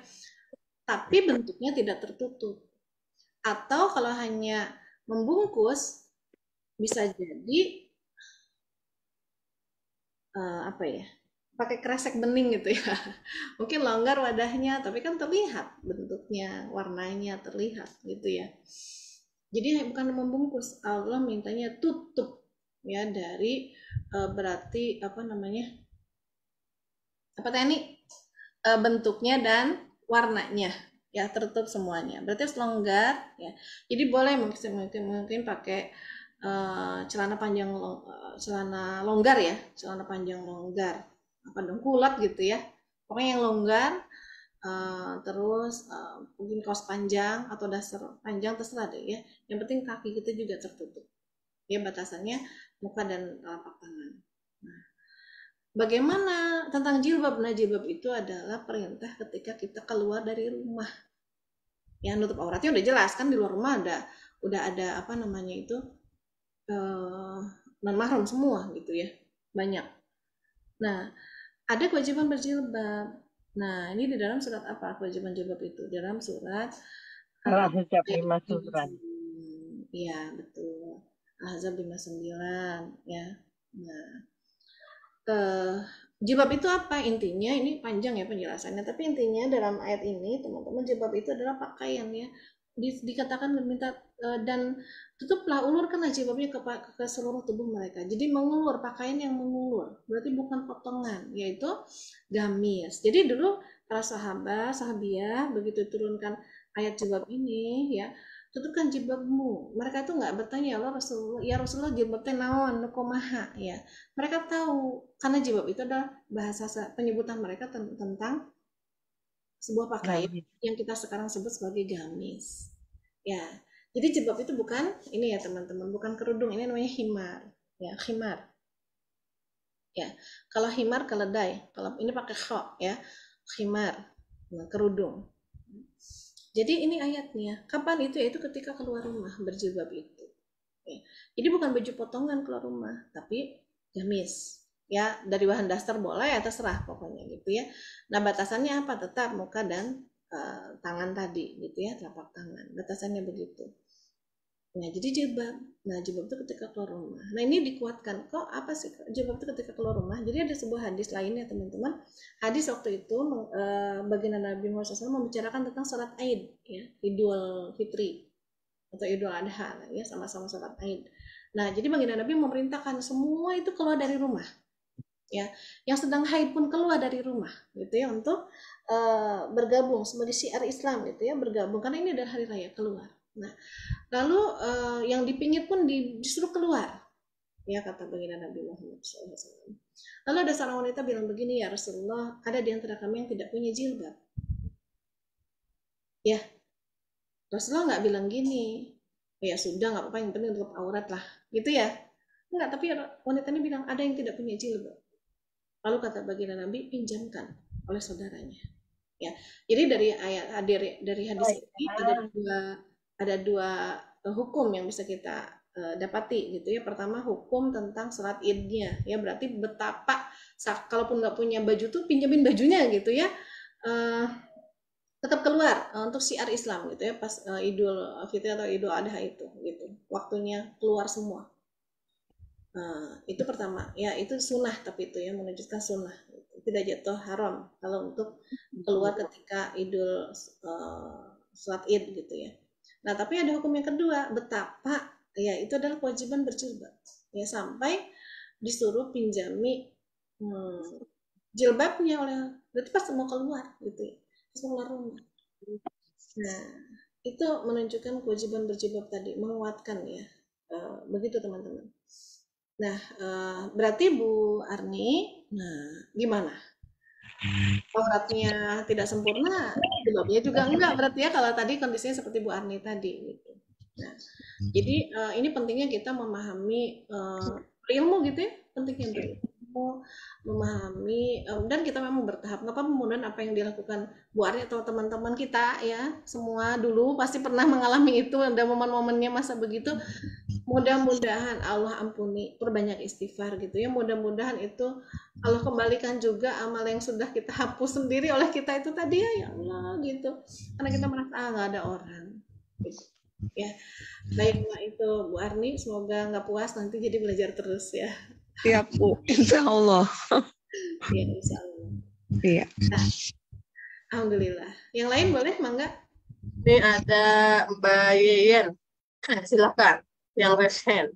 Tapi bentuknya tidak tertutup. Atau kalau hanya membungkus, bisa jadi apa ya, pakai kresek bening gitu ya. Mungkin longgar wadahnya, tapi kan terlihat bentuknya, warnanya terlihat gitu ya. Jadi bukan membungkus, Allah mintanya tutup ya, dari berarti apa namanya, apa tadi, bentuknya dan warnanya ya, tertutup semuanya. Berarti harus longgar ya. Jadi boleh mungkin pakai celana panjang, celana longgar ya, celana panjang longgar, apa dong, kulot gitu ya, pokoknya yang longgar. Terus mungkin kaos panjang atau dasar panjang, terserah deh ya, yang penting kaki kita juga tertutup ya, batasannya muka dan telapak tangan. Nah, bagaimana tentang jilbab? Nah, jilbab itu adalah perintah ketika kita keluar dari rumah ya. Nutup auratnya udah jelas kan, di luar rumah udah ada apa namanya itu, non mahram semua gitu ya, banyak. Nah, ada kewajiban berjilbab. Nah, ini di dalam surat apa kewajiban jilbab itu? Dalam surat Al-Ahzab 59. Iya, betul. Al-Ahzab 59 ya. Nah, jilbab itu apa intinya? Ini panjang ya penjelasannya, tapi intinya dalam ayat ini teman-teman, jilbab itu adalah pakaian ya. Dikatakan meminta dan tutuplah, ulurkanlah jilbabnya ke seluruh tubuh mereka. Jadi mengulur, pakaian yang mengulur, berarti bukan potongan, yaitu gamis. Jadi dulu para sahabiah begitu turunkan ayat jilbab ini ya, tutupkan jilbabmu. Mereka itu nggak bertanya, ya Rasulullah jilbabnya naon nukomaha ya. Mereka tahu karena jilbab itu adalah bahasa penyebutan mereka tentang sebuah pakaian yang kita sekarang sebut sebagai gamis. Ya, jadi jilbab itu bukan ini ya teman-teman, bukan kerudung, ini namanya khimar. Ya, khimar. Ya, kalau khimar keledai, kalau ini pakai kho ya, khimar, nah, kerudung. Jadi ini ayatnya. Kapan itu? Yaitu ketika keluar rumah berjilbab itu. Ya. Jadi bukan baju potongan keluar rumah, tapi gamis. Ya, dari bahan dasar boleh ya, terserah pokoknya gitu ya. Nah, batasannya apa? Tetap muka dan tangan tadi gitu ya, telapak tangan. Batasannya begitu. Nah, jadi jilbab. Nah, jilbab itu ketika keluar rumah. Nah, ini dikuatkan. Kok apa sih jilbab itu ketika keluar rumah? Jadi ada sebuah hadis lainnya, teman-teman. Hadis waktu itu baginda Nabi Muhammad SAW membicarakan tentang sholat Aid, ya, Idul Fitri atau Idul Adha, ya, sama-sama sholat Aid. Nah, jadi baginda Nabi memerintahkan semua itu keluar dari rumah. Ya, yang sedang haid pun keluar dari rumah gitu ya, untuk bergabung sebagai syiar Islam gitu ya, bergabung karena ini adalah hari raya keluar. Nah, lalu yang dipingit pun disuruh keluar ya, kata baginda Nabi Muhammad SAW. Lalu ada seorang wanita bilang begini, ya Rasulullah, ada di antara kami yang tidak punya jilbab. Ya, Rasulullah nggak bilang gini, ya sudah nggak apa-apa, yang penting tutup aurat lah gitu ya. Enggak, tapi wanita ini bilang ada yang tidak punya jilbab. Lalu kata baginda Nabi, pinjamkan oleh saudaranya. Ya, jadi dari hadis ini ada dua hukum yang bisa kita dapati gitu ya. Pertama, hukum tentang sholat idnya ya, berarti betapa kalaupun nggak punya baju tuh pinjamin bajunya gitu ya, tetap keluar untuk syiar Islam gitu ya, pas Idul Fitri atau Idul Adha itu gitu, waktunya keluar semua. Itu pertama ya, itu sunnah, tapi itu ya menunjukkan sunnah, tidak jatuh haram kalau untuk keluar ketika Idul sholat Id gitu ya. Nah, tapi ada hukum yang kedua, betapa ya itu adalah kewajiban berjilbab ya, sampai disuruh pinjami jilbabnya oleh, berarti pas mau keluar gitu ya, pas mau keluar rumah. Nah, itu menunjukkan kewajiban berjilbab tadi, menguatkan ya. Begitu teman-teman. Nah, berarti Bu Arni, nah gimana? Auratnya tidak sempurna, jilbabnya juga enggak berarti ya kalau tadi kondisinya seperti Bu Arni tadi gitu. Nah, jadi ini pentingnya kita memahami berilmu gitu ya, pentingnya berilmu, memahami dan kita memang bertahap. Nggak apa-apa kemudian apa yang dilakukan Bu Arni atau teman-teman kita ya, semua dulu pasti pernah mengalami itu, ada momen-momennya masa begitu. Mudah-mudahan Allah ampuni, perbanyak istighfar gitu ya. Mudah-mudahan itu Allah kembalikan juga amal yang sudah kita hapus sendiri oleh kita itu tadi ya Allah gitu. Karena kita merasa nggak ada orang. Gitu. Ya, baiklah itu Bu Arni. Semoga nggak puas nanti jadi belajar terus ya. Siap Bu, insya Allah. Ya, insya Allah. Iya. Nah, alhamdulillah. Yang lain boleh, Mangga? Ini ada Mbak Yeyen. Silakan. Yang raise hand.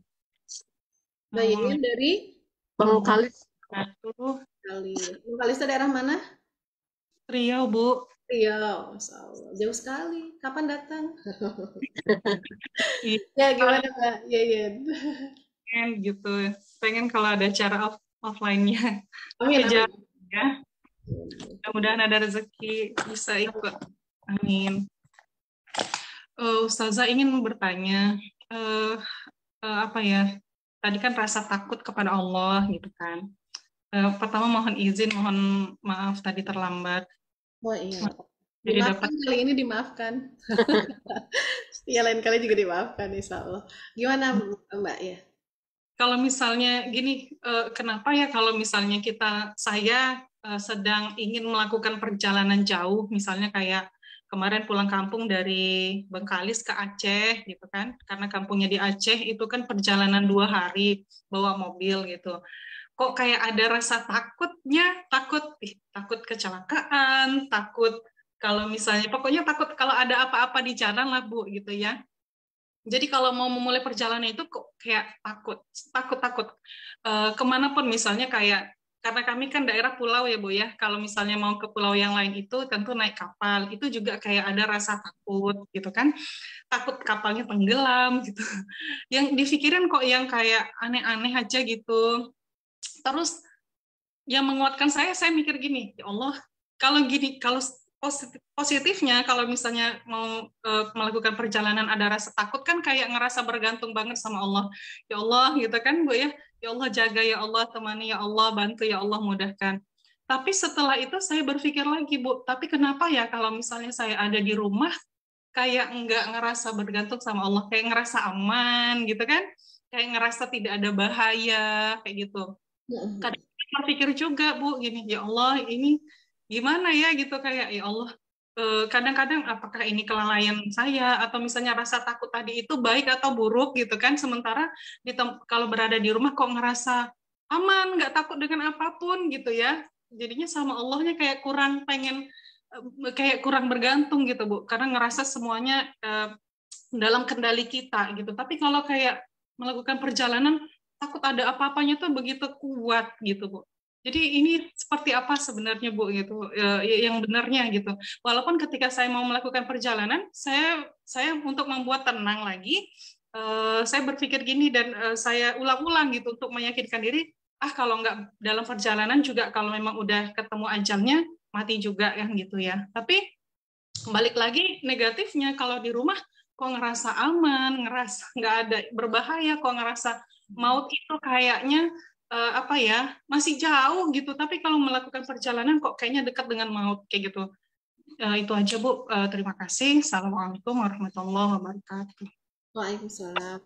Mbak Yeyen dari Bengkalis. Bengkalis daerah mana? Riau, Bu. Riau, Masya Allah. Jauh sekali. Kapan datang? Iya. Ya, gimana Mbak Yeyen? Gitu. Pengen kalau ada cara offline-nya. Amin, Tapi amin. ya. Mudah-mudahan ada rezeki bisa ikut. Amin. Ustazah ingin bertanya, apa ya? Tadi kan rasa takut kepada Allah gitu kan. Pertama mohon izin, mohon maaf tadi terlambat. Oh iya. Jadi Dimaafkan dapat kali ini dimaafkan. Ya lain kali juga dimaafkan insya Allah. Gimana Mbak ya? kalau misalnya gini, kenapa ya kalau misalnya saya sedang ingin melakukan perjalanan jauh, misalnya kayak kemarin pulang kampung dari Bengkalis ke Aceh gitu kan, karena kampungnya di Aceh itu kan perjalanan 2 hari bawa mobil gitu. Kok kayak ada rasa takutnya, takut kecelakaan, takut kalau misalnya, pokoknya takut kalau ada apa-apa di jalan lah Bu gitu ya. Jadi kalau mau memulai perjalanan itu kok kayak takut kemanapun misalnya kayak karena kami kan daerah pulau ya Bu ya, kalau misalnya mau ke pulau yang lain itu tentu naik kapal, itu juga kayak ada rasa takut gitu kan, takut kapalnya tenggelam gitu. Yang dipikirin kok yang kayak aneh-aneh aja gitu. Terus yang menguatkan saya mikir gini, ya Allah, kalau positifnya kalau misalnya mau melakukan perjalanan ada rasa takut kan kayak ngerasa bergantung banget sama Allah. Ya Allah gitu kan Bu ya. Ya Allah jaga, ya Allah temani, ya Allah bantu, ya Allah mudahkan. Tapi setelah itu saya berpikir lagi Bu, tapi kenapa ya kalau misalnya saya ada di rumah kayak nggak ngerasa bergantung sama Allah, kayak ngerasa aman gitu kan. Kayak ngerasa tidak ada bahaya kayak gitu. Kadang berpikir juga Bu gini, ya Allah ini gimana ya gitu kayak ya Allah kadang-kadang apakah ini kelalaian saya atau misalnya rasa takut tadi itu baik atau buruk gitu kan, sementara kalau berada di rumah kok ngerasa aman nggak takut dengan apapun gitu ya, jadinya sama Allahnya kayak kurang bergantung gitu Bu, karena ngerasa semuanya dalam kendali kita gitu. Tapi kalau kayak melakukan perjalanan takut ada apa-apanya tuh begitu kuat gitu Bu. Jadi ini seperti apa sebenarnya Bu gitu, yang benarnya gitu. Walaupun ketika saya mau melakukan perjalanan, saya untuk membuat tenang lagi, saya berpikir gini dan saya ulang-ulang gitu untuk meyakinkan diri, kalau nggak dalam perjalanan juga kalau memang udah ketemu ajalnya mati juga kan gitu ya. Tapi balik lagi negatifnya kalau di rumah kok ngerasa aman, ngerasa nggak ada berbahaya, kok ngerasa maut itu kayaknya masih jauh gitu, tapi kalau melakukan perjalanan kok kayaknya dekat dengan maut kayak gitu. Itu aja Bu, terima kasih. Assalamualaikum warahmatullahi wabarakatuh. Waalaikumsalam.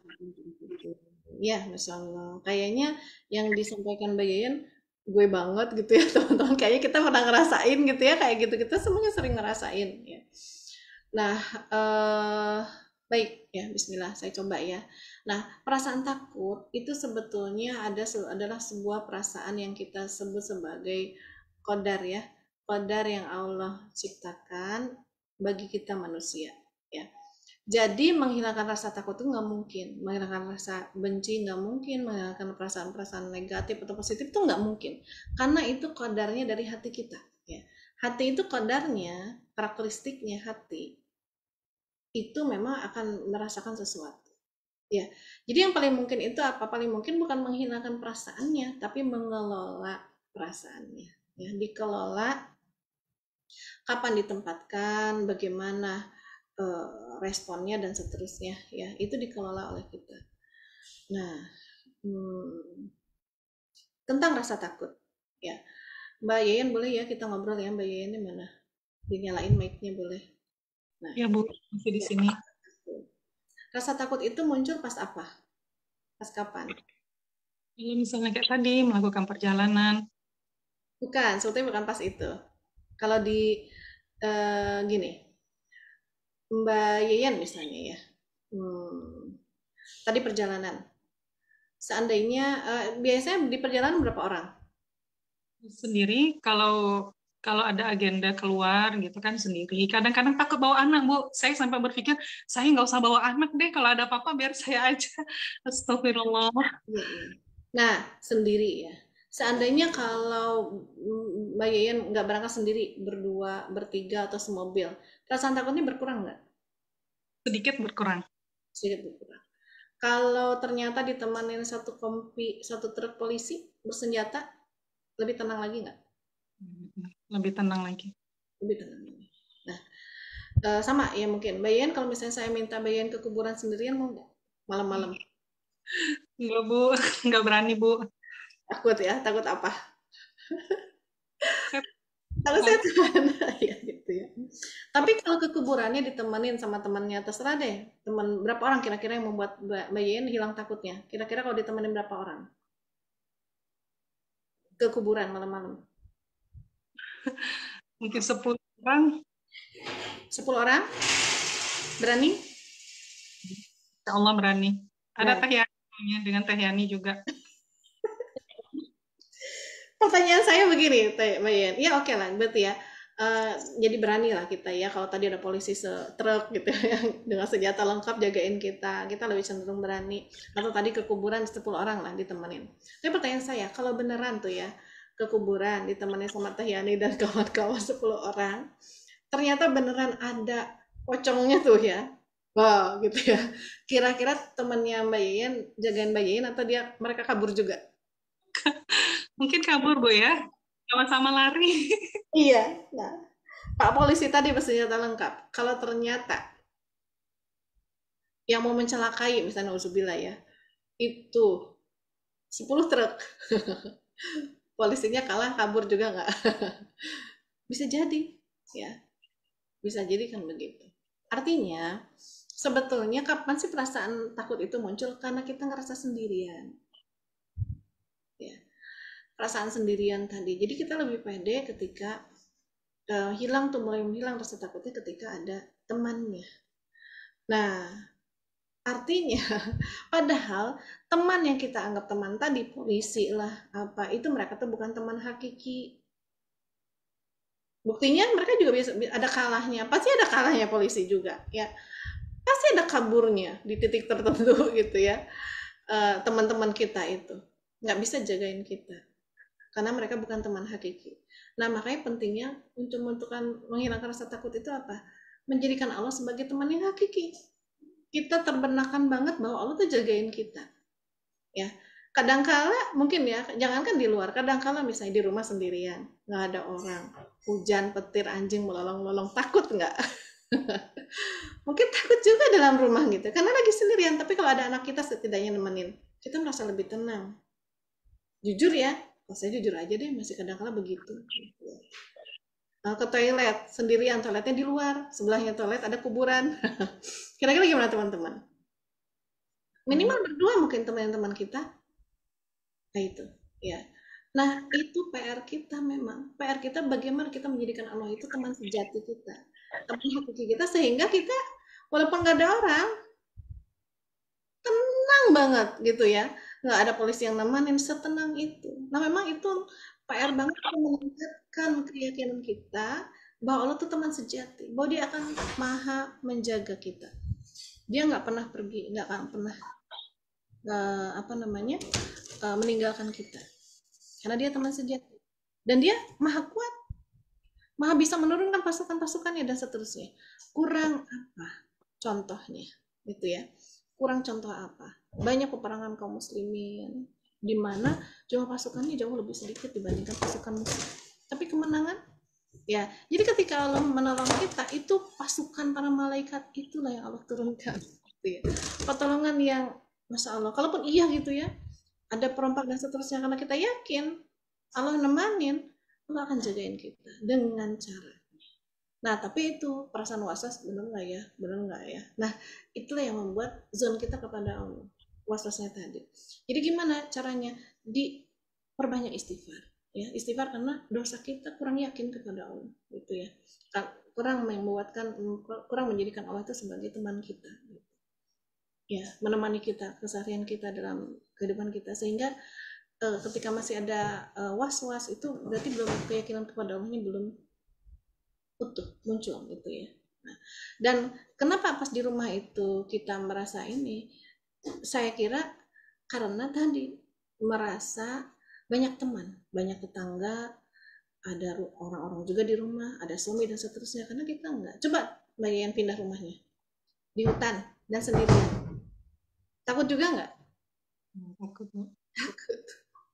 Ya, Masya Allah. Kayaknya yang disampaikan Mbak Yayan gue banget gitu ya teman-teman. Kayaknya kita pernah ngerasain gitu ya, kayak gitu. Kita semuanya sering ngerasain ya. Nah, baik ya, Bismillah, saya coba ya. Nah, perasaan takut itu sebetulnya adalah sebuah perasaan yang kita sebut sebagai qadar ya, qadar yang Allah ciptakan bagi kita manusia ya. Jadi menghilangkan rasa takut itu nggak mungkin, menghilangkan rasa benci nggak mungkin, menghilangkan perasaan-perasaan negatif atau positif itu nggak mungkin, karena itu qadarnya dari hati kita. Ya. Hati itu qadarnya, karakteristiknya hati itu memang akan merasakan sesuatu. Ya, jadi yang paling mungkin itu apa? Paling mungkin bukan menghilangkan perasaannya, tapi mengelola perasaannya. Ya, dikelola kapan ditempatkan, bagaimana responnya dan seterusnya. Ya, itu dikelola oleh kita. Nah, tentang rasa takut. Ya, Mbak Yayan boleh ya kita ngobrol ya, Mbak Yayan di mana? Dinyalain mic-nya boleh. Nah, Ya Bu, masih di sini. rasa takut itu muncul pas apa? Pas kapan? Kalau misalnya kayak tadi melakukan perjalanan. Bukan, sebetulnya bukan pas itu. Kalau di gini, Mbak Yayan misalnya ya, tadi perjalanan. Seandainya biasanya di perjalanan berapa orang? Sendiri, kalau ada agenda keluar gitu kan sendiri. Kadang-kadang takut bawa anak, Bu. Saya sampai berpikir, saya nggak usah bawa anak deh, kalau ada apa-apa biar saya aja. Astagfirullah. Nah, sendiri ya. Seandainya kalau Mbak Yayan nggak berangkat sendiri, berdua, bertiga, atau semobil, perasaan takutnya berkurang nggak? Sedikit berkurang. Sedikit berkurang. Kalau ternyata ditemanin satu truk polisi bersenjata, lebih tenang lagi nggak? Lebih tenang lagi. Lebih tenang lagi. Nah, sama ya mungkin. Mbak Yayan, kalau misalnya saya minta Mbak Yayan ke kuburan sendirian, mau nggak? Malam-malam. Enggak, Bu. Nggak berani, Bu. Takut ya? Takut apa? Kalau setan. Ya gitu ya. Tapi kalau ke kuburannya ditemenin sama temannya, terserah deh. Teman berapa orang kira-kira yang membuat Mbak Yayan hilang takutnya? Kira-kira kalau ditemenin berapa orang? Ke kuburan malam-malam. Mungkin 10 orang. 10 orang? Berani? Ya Allah berani. Ada Teh Yani dengan Teh Yani juga. Pertanyaan saya begini, Teh Mayan. Ya oke lah, berarti ya. Jadi berani lah kita ya. Kalau tadi ada polisi truk gitu ya, dengan senjata lengkap jagain kita lebih cenderung berani. Atau tadi ke kuburan 10 orang lah ditemenin. Tapi pertanyaan saya, kalau beneran tuh ya ke kuburan ditemenin sama Teh Yani dan kawan-kawan 10 orang, ternyata beneran ada pocongnya tuh ya. Wow, gitu ya. Kira-kira temannya Mbak Yayan jagain Mbak Yayan atau mereka kabur juga? Mungkin kabur, Bu ya. Sama-sama lari. Iya. Nah, Pak polisi tadi bersenjata lengkap. Kalau ternyata yang mau mencelakai, misalnya nauzubillah ya, itu 10 truk. Polisinya kalah, kabur juga nggak? Bisa jadi, ya. Bisa jadi kan begitu. Artinya, sebetulnya kapan sih perasaan takut itu muncul? Karena kita ngerasa sendirian. Ya. Perasaan sendirian tadi. Jadi kita lebih pede ketika mulai menghilang rasa takutnya ketika ada temannya. Nah, artinya padahal teman yang kita anggap teman tadi, polisi lah, apa, itu mereka tuh bukan teman hakiki. Buktinya mereka juga bisa ada kalahnya. Pasti ada kalahnya polisi juga, ya. Pasti ada kaburnya di titik tertentu gitu ya. Teman-teman kita itu nggak bisa jagain kita. Karena mereka bukan teman hakiki. Nah, makanya pentingnya untuk menghilangkan rasa takut itu apa? Menjadikan Allah sebagai teman yang hakiki. Kita terbenakkan banget bahwa Allah tuh jagain kita. Ya, kadangkala mungkin ya, jangankan di luar, kadangkala misalnya di rumah sendirian, nggak ada orang, hujan, petir, anjing melolong-lolong, takut nggak? Mungkin takut juga dalam rumah gitu, karena lagi sendirian. Tapi kalau ada anak kita setidaknya nemenin, kita merasa lebih tenang. Jujur ya. Saya jujur aja deh, masih kadang-kadang begitu. Ke toilet, sendirian, toiletnya di luar, sebelahnya toilet ada kuburan. Kira-kira gimana teman-teman? Minimal berdua mungkin teman-teman kita. Nah itu, ya. Nah itu PR kita memang. PR kita bagaimana kita menjadikan Allah itu teman sejati kita. Teman hakiki kita, sehingga kita walaupun nggak ada orang, tenang banget gitu ya. Nggak ada polisi yang nemenin, setenang itu. Nah memang itu PR banget meningkatkan keyakinan kita bahwa Allah itu teman sejati, bahwa Dia akan maha menjaga kita. Dia nggak pernah pergi, nggak akan pernah meninggalkan kita, karena dia teman sejati dan dia maha kuat, maha bisa menurunkan pasukan-pasukannya dan seterusnya. Kurang apa contohnya gitu ya? Kurang contoh apa? Banyak peperangan kaum muslimin di mana jumlah pasukannya jauh lebih sedikit dibandingkan pasukan musuh, tapi kemenangan ya. Jadi ketika Allah menolong kita, itu pasukan para malaikat itulah yang Allah turunkan gitu ya. Pertolongan yang Masya Allah, kalaupun iya gitu ya, ada perompak dan seterusnya, karena kita yakin Allah nemanin, Allah akan jagain kita dengan cara. Nah, tapi itu perasaan was-was, benar nggak ya? Benar nggak ya? Nah, itulah yang membuat zon kita kepada Allah, was-wasnya tadi. Jadi gimana caranya? Diperbanyak istighfar. Ya, istighfar karena dosa kita kurang yakin kepada Allah, gitu ya. Kurang menjadikan Allah itu sebagai teman kita. Ya, menemani kita, keseharian kita dalam kehidupan kita, sehingga ketika masih ada was-was, itu berarti belum, keyakinan kepada Allah ini belum utuh muncul gitu ya. Nah, dan kenapa pas di rumah itu kita merasa ini? Saya kira karena tadi merasa banyak teman, banyak tetangga, ada orang-orang juga di rumah, ada suami dan seterusnya. Karena kita enggak. Coba bayangin pindah rumahnya di hutan dan sendirian. Takut juga nggak? Takut.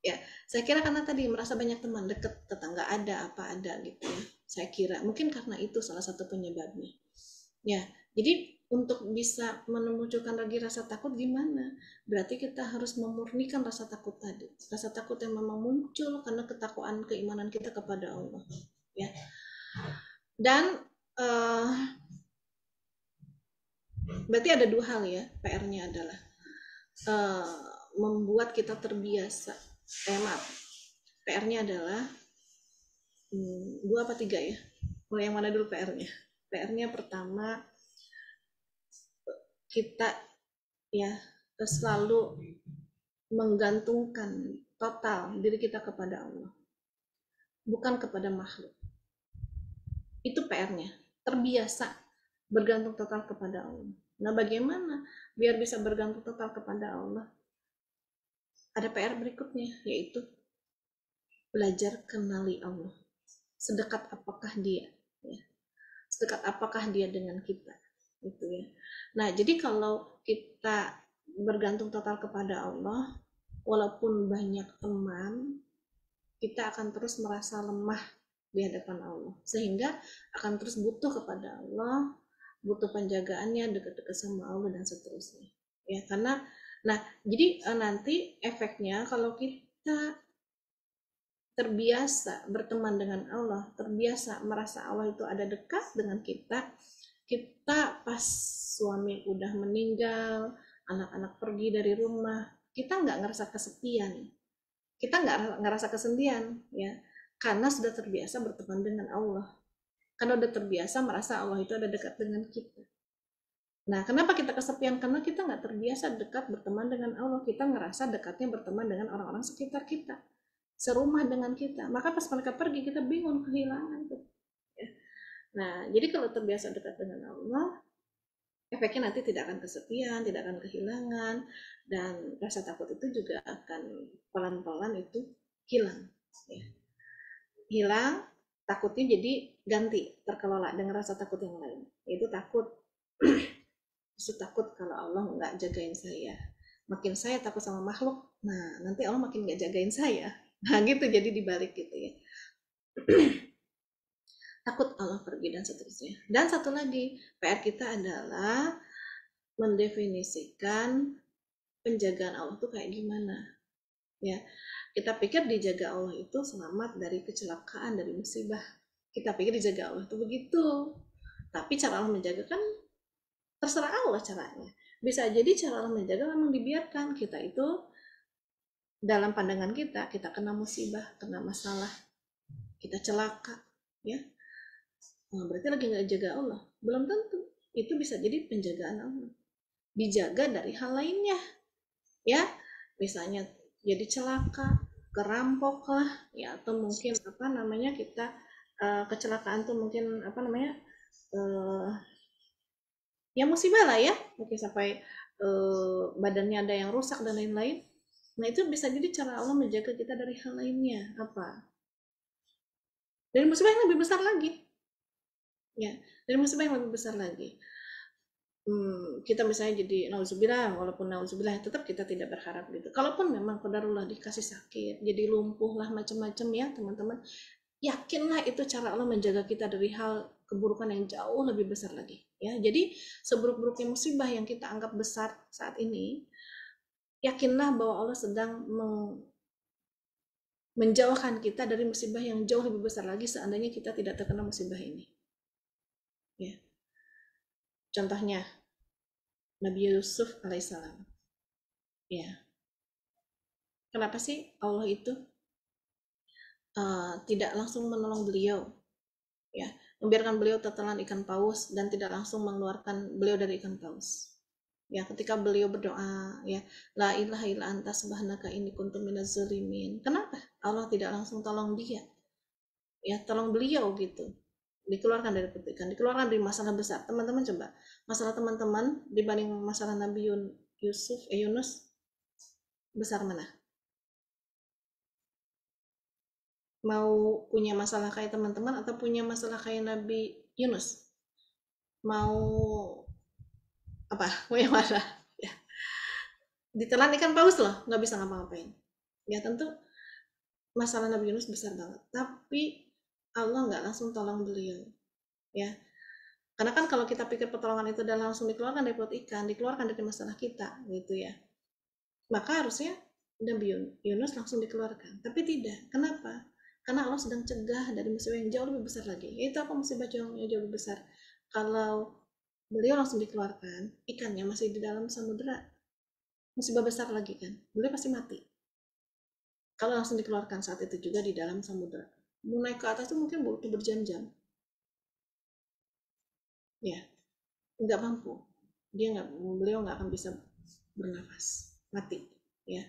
Ya, saya kira karena tadi merasa banyak teman dekat, tetangga ada, apa ada gitu ya. Saya kira mungkin karena itu salah satu penyebabnya. Ya, jadi untuk bisa memunculkan lagi rasa takut gimana? Berarti kita harus memurnikan rasa takut tadi. Rasa takut yang memang muncul karena ketakwaan keimanan kita kepada Allah. Ya. Dan berarti ada dua hal ya, PR-nya adalah membuat kita terbiasa. PR-nya adalah 2 apa 3 ya? Mulai yang mana dulu PR-nya? PR-nya pertama, kita ya selalu menggantungkan total diri kita kepada Allah, bukan kepada makhluk. Itu PR-nya, terbiasa bergantung total kepada Allah. Nah, bagaimana biar bisa bergantung total kepada Allah? Ada PR berikutnya, yaitu belajar kenali Allah. Sedekat apakah dia? Ya. Sedekat apakah dia dengan kita? Gitu ya. Nah, jadi kalau kita bergantung total kepada Allah, walaupun banyak teman, kita akan terus merasa lemah di hadapan Allah. Sehingga akan terus butuh kepada Allah, butuh penjagaannya, dekat-dekat sama Allah dan seterusnya. Ya, karena jadi nanti efeknya kalau kita terbiasa berteman dengan Allah, terbiasa merasa Allah itu ada dekat dengan kita pas suami udah meninggal, anak-anak pergi dari rumah, kita nggak ngerasa kesepian, kita nggak ngerasa kesendirian ya, karena sudah terbiasa berteman dengan Allah, karena udah terbiasa merasa Allah itu ada dekat dengan kita. Nah, kenapa kita kesepian? Karena kita nggak terbiasa dekat berteman dengan Allah. Kita ngerasa dekatnya berteman dengan orang-orang sekitar kita, serumah dengan kita. Maka pas mereka pergi, kita bingung, kehilangan. Ya. Nah, jadi kalau terbiasa dekat dengan Allah, efeknya nanti tidak akan kesepian, tidak akan kehilangan, dan rasa takut itu juga akan pelan-pelan itu hilang. Ya. Hilang, takutnya jadi ganti, terkelola dengan rasa takut yang lain. Yaitu takut takut kalau Allah nggak jagain saya, makin saya takut sama makhluk, nah nanti Allah makin nggak jagain saya, nah gitu, jadi dibalik gitu ya. Takut Allah pergi dan seterusnya. Dan satu lagi PR kita adalah mendefinisikan penjagaan Allah itu kayak gimana ya. Kita pikir dijaga Allah itu selamat dari kecelakaan, dari musibah, kita pikir dijaga Allah itu begitu, tapi cara Allah menjaga kan terserah Allah caranya. Bisa jadi cara Allah menjaga memang dibiarkan kita itu dalam pandangan kita kena musibah, kena masalah, kita celaka, ya. Nah, berarti lagi nggak jaga Allah. Belum tentu. Itu bisa jadi penjagaan Allah. Dijaga dari hal lainnya, ya. Misalnya jadi celaka, kerampok lah, ya, atau mungkin kita kecelakaan tuh mungkin ya musibah lah ya, mungkin sampai badannya ada yang rusak dan lain-lain. Nah itu bisa jadi cara Allah menjaga kita dari hal lainnya, apa? Dari musibah yang lebih besar lagi, ya, dari musibah yang lebih besar lagi. Kita misalnya jadi nauzubillah, walaupun nauzubillah tetap kita tidak berharap gitu. Kalaupun memang qadarullah dikasih sakit, jadi lumpuh lah macam-macam ya teman-teman, yakinlah itu cara Allah menjaga kita dari hal keburukan yang jauh lebih besar lagi ya. Jadi seburuk-buruknya musibah yang kita anggap besar saat ini, yakinlah bahwa Allah sedang menjauhkan kita dari musibah yang jauh lebih besar lagi seandainya kita tidak terkena musibah ini ya. Contohnya Nabi Yusuf alaihissalam ya, kenapa sih Allah itu tidak langsung menolong beliau ya, membiarkan beliau tertelan ikan paus dan tidak langsung mengeluarkan beliau dari ikan paus ya, ketika beliau berdoa ya, la ilaha illa anta subhanaka inni kuntu minaz zalimin. Kenapa Allah tidak langsung tolong dia ya, tolong beliau gitu, dikeluarkan dari petikan, dikeluarkan dari masalah besar. Teman-teman coba, masalah teman-teman dibanding masalah Nabi Yunus besar mana? Mau punya masalah kayak teman-teman atau punya masalah kayak Nabi Yunus? Mau apa? Mau yang mana? Ya. Ditelan ikan paus loh, nggak bisa ngapa-ngapain. Ya tentu masalah Nabi Yunus besar banget, tapi Allah nggak langsung tolong beliau. Ya, karena kan kalau kita pikir pertolongan itu adalah langsung dikeluarkan dari perut ikan, dikeluarkan dari masalah kita, gitu ya. Maka harusnya Nabi Yunus langsung dikeluarkan, tapi tidak. Kenapa? Karena Allah sedang cegah dari musibah yang jauh lebih besar lagi. Yaitu apa musibah yang jauh lebih besar? Kalau beliau langsung dikeluarkan, ikannya masih di dalam samudera, musibah besar lagi kan, beliau pasti mati. Kalau langsung dikeluarkan saat itu juga di dalam samudera, mau naik ke atas itu mungkin butuh berjam-jam. Ya, nggak mampu. Beliau nggak akan bisa bernafas, mati. Ya.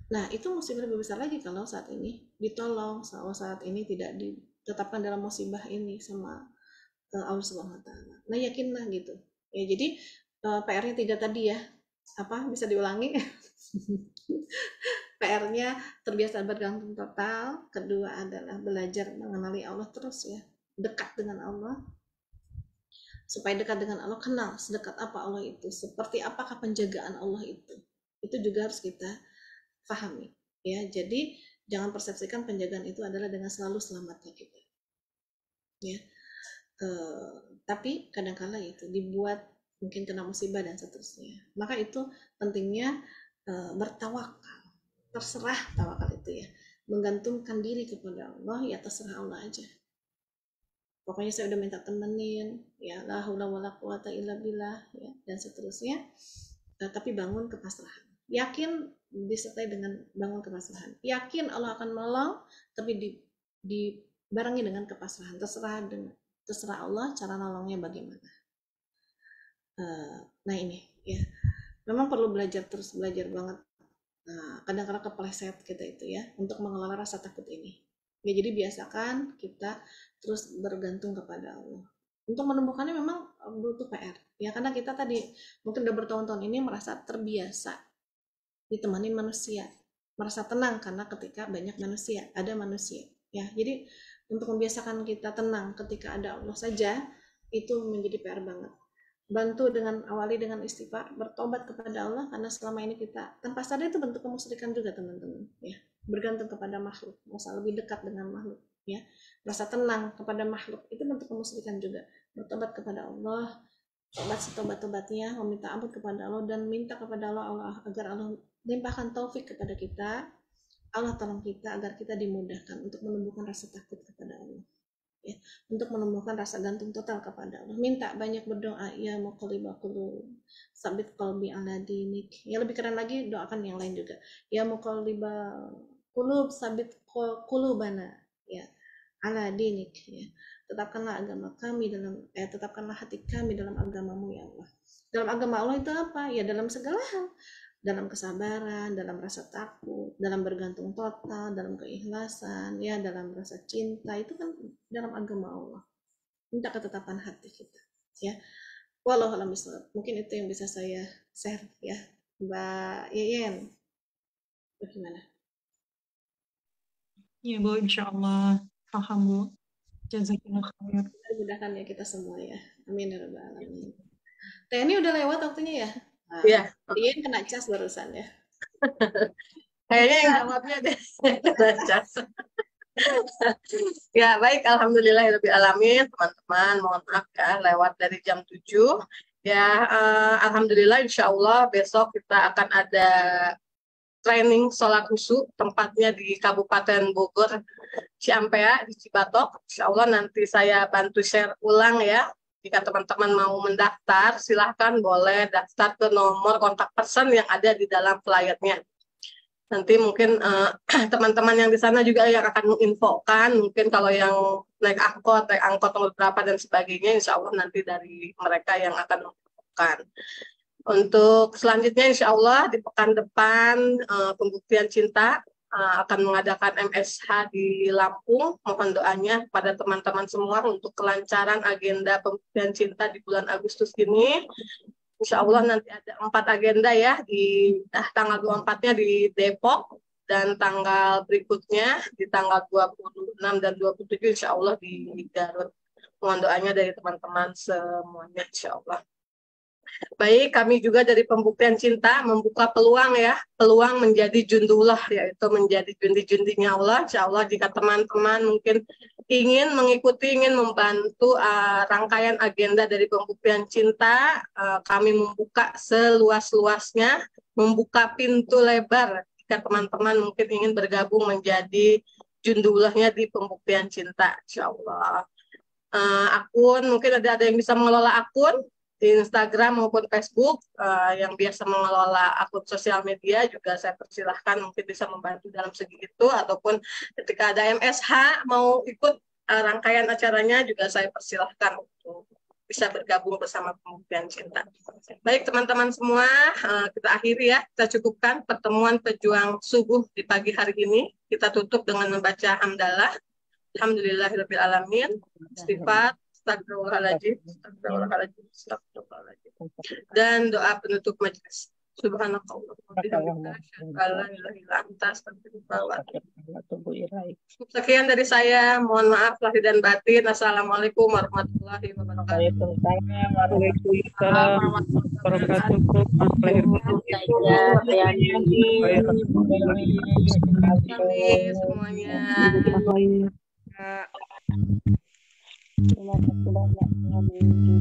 Nah, itu musibah lebih besar lagi kalau saat ini ditolong, kalau saat ini tidak ditetapkan dalam musibah ini sama Allah Subhanahu wa taala. Nah, yakinlah gitu. Ya, jadi PR-nya 3 tadi ya. Apa bisa diulangi? PR-nya terbiasa bergantung total, kedua adalah belajar mengenali Allah terus ya, dekat dengan Allah. Supaya dekat dengan Allah, kenal sedekat apa Allah itu, seperti apakah penjagaan Allah itu juga harus kita pahami ya. Jadi jangan persepsikan penjagaan itu adalah dengan selalu selamatnya kita ya, tapi kadang-kala itu dibuat mungkin kena musibah dan seterusnya. Maka itu pentingnya bertawakal, terserah tawakal itu ya, menggantungkan diri kepada Allah ya, terserah Allah aja. Pokoknya saya udah minta temenin ya, la haula wala quwata illa billah ya, dan seterusnya. Tapi bangun kepasrahan, yakin disertai dengan bangun kepasrahan, yakin Allah akan menolong, tapi dibarengi dengan kepasrahan, terserah Allah cara nolongnya bagaimana. Nah ini ya, memang perlu belajar, terus belajar banget. Kadang-kadang kepleset kita itu ya untuk mengelola rasa takut ini ya. Jadi biasakan kita terus bergantung kepada Allah. Untuk menumbuhkannya memang butuh PR ya, karena kita tadi mungkin udah bertahun-tahun ini merasa terbiasa ditemani manusia, merasa tenang karena ketika banyak manusia, ada manusia ya. Jadi untuk membiasakan kita tenang ketika ada Allah saja itu menjadi PR banget. Bantu awali dengan istighfar, bertobat kepada Allah, karena selama ini kita tanpa sadar itu bentuk kemusyrikan juga teman-teman ya, bergantung kepada makhluk, merasa lebih dekat dengan makhluk ya, merasa tenang kepada makhluk, itu bentuk kemusyrikan juga. Bertobat kepada Allah, tobat setobat-tobatnya, meminta ampun kepada Allah dan minta kepada Allah agar Allah limpahkan taufik kepada kita, Allah tolong kita agar kita dimudahkan untuk menumbuhkan rasa takut kepada Allah ya, untuk menumbuhkan rasa gantung total kepada Allah. Minta banyak berdoa, ya muqallibal qulub sabit qalbi ala dinik ya. Lebih keren lagi doakan yang lain juga, ya muqallibal qulub sabit qulubana ya ala dinik ya, tetapkanlah agama kami tetapkanlah hati kami dalam agamamu ya Allah. Dalam agama Allah itu apa ya? Dalam segala hal, dalam kesabaran, dalam rasa takut, dalam bergantung total, dalam keikhlasan ya, dalam rasa cinta, itu kan dalam agama Allah. Minta ketetapan hati kita ya. Walau alam bisawab. Mungkin itu yang bisa saya share ya, Mbak Yeyen. Bagaimana? Ya Bu, insya Allah paham Bu. Jazakallah khair. Mudahkan ya kita semua ya. Amin ya rabbal alamin. Teh, ini udah lewat waktunya ya? Nah, Iya. Yeyen kena cas barusan ya. Kayaknya yang jawabnya deh. Ya, baik. Alhamdulillahirrahmanirrahim. Teman-teman, mohon maaf ya, lewat dari jam 7. Ya, alhamdulillah, insya Allah besok kita akan ada training sholat khusyuk, tempatnya di Kabupaten Bogor, Ciampea, di Cibatok. Insya Allah nanti saya bantu share ulang ya. Jika teman-teman mau mendaftar, silahkan boleh daftar ke nomor kontak person yang ada di dalam flyernya. Nanti mungkin teman-teman yang di sana juga yang akan menginfokan, mungkin kalau yang naik angkot nomor berapa dan sebagainya, insya Allah nanti dari mereka yang akan menginfokan. Untuk selanjutnya insya Allah di pekan depan pembuktian cinta akan mengadakan MSH di Lampung. Mohon doanya pada teman-teman semua untuk kelancaran agenda pembuktian cinta di bulan Agustus ini. Insya Allah nanti ada 4 agenda ya, di tanggal 24-nya di Depok, dan tanggal berikutnya di tanggal 26 dan 27 insya Allah di Garut. Mohon doanya dari teman-teman semuanya insya Allah. Baik, kami juga dari pembuktian cinta membuka peluang ya, peluang menjadi jundullah, yaitu menjadi jundi-jundinya Allah. Insya Allah jika teman-teman mungkin ingin mengikuti, ingin membantu rangkaian agenda dari pembuktian cinta, kami membuka seluas-luasnya, membuka pintu lebar jika teman-teman mungkin ingin bergabung menjadi jundullahnya di pembuktian cinta. Insya Allah. Akun, mungkin ada yang bisa mengelola akun di Instagram maupun Facebook, yang biasa mengelola akun sosial media juga saya persilahkan mungkin bisa membantu dalam segi itu, ataupun ketika ada MSH mau ikut rangkaian acaranya juga saya persilahkan untuk bisa bergabung bersama pembuktian cinta. Baik teman-teman semua, kita akhiri ya, kita cukupkan pertemuan pejuang subuh di pagi hari ini. Kita tutup dengan membaca hamdalah. Alhamdulillahirabbil alamin. Istighfar. Astagfirullahaladzim, astagfirullahaladzim, astagfirullahaladzim. Dan doa penutup majelis. Subhanakallah. Sekian dari saya. Mohon maaf lahir dan batin. Assalamualaikum warahmatullahi wabarakatuh. Terima kasih banyak.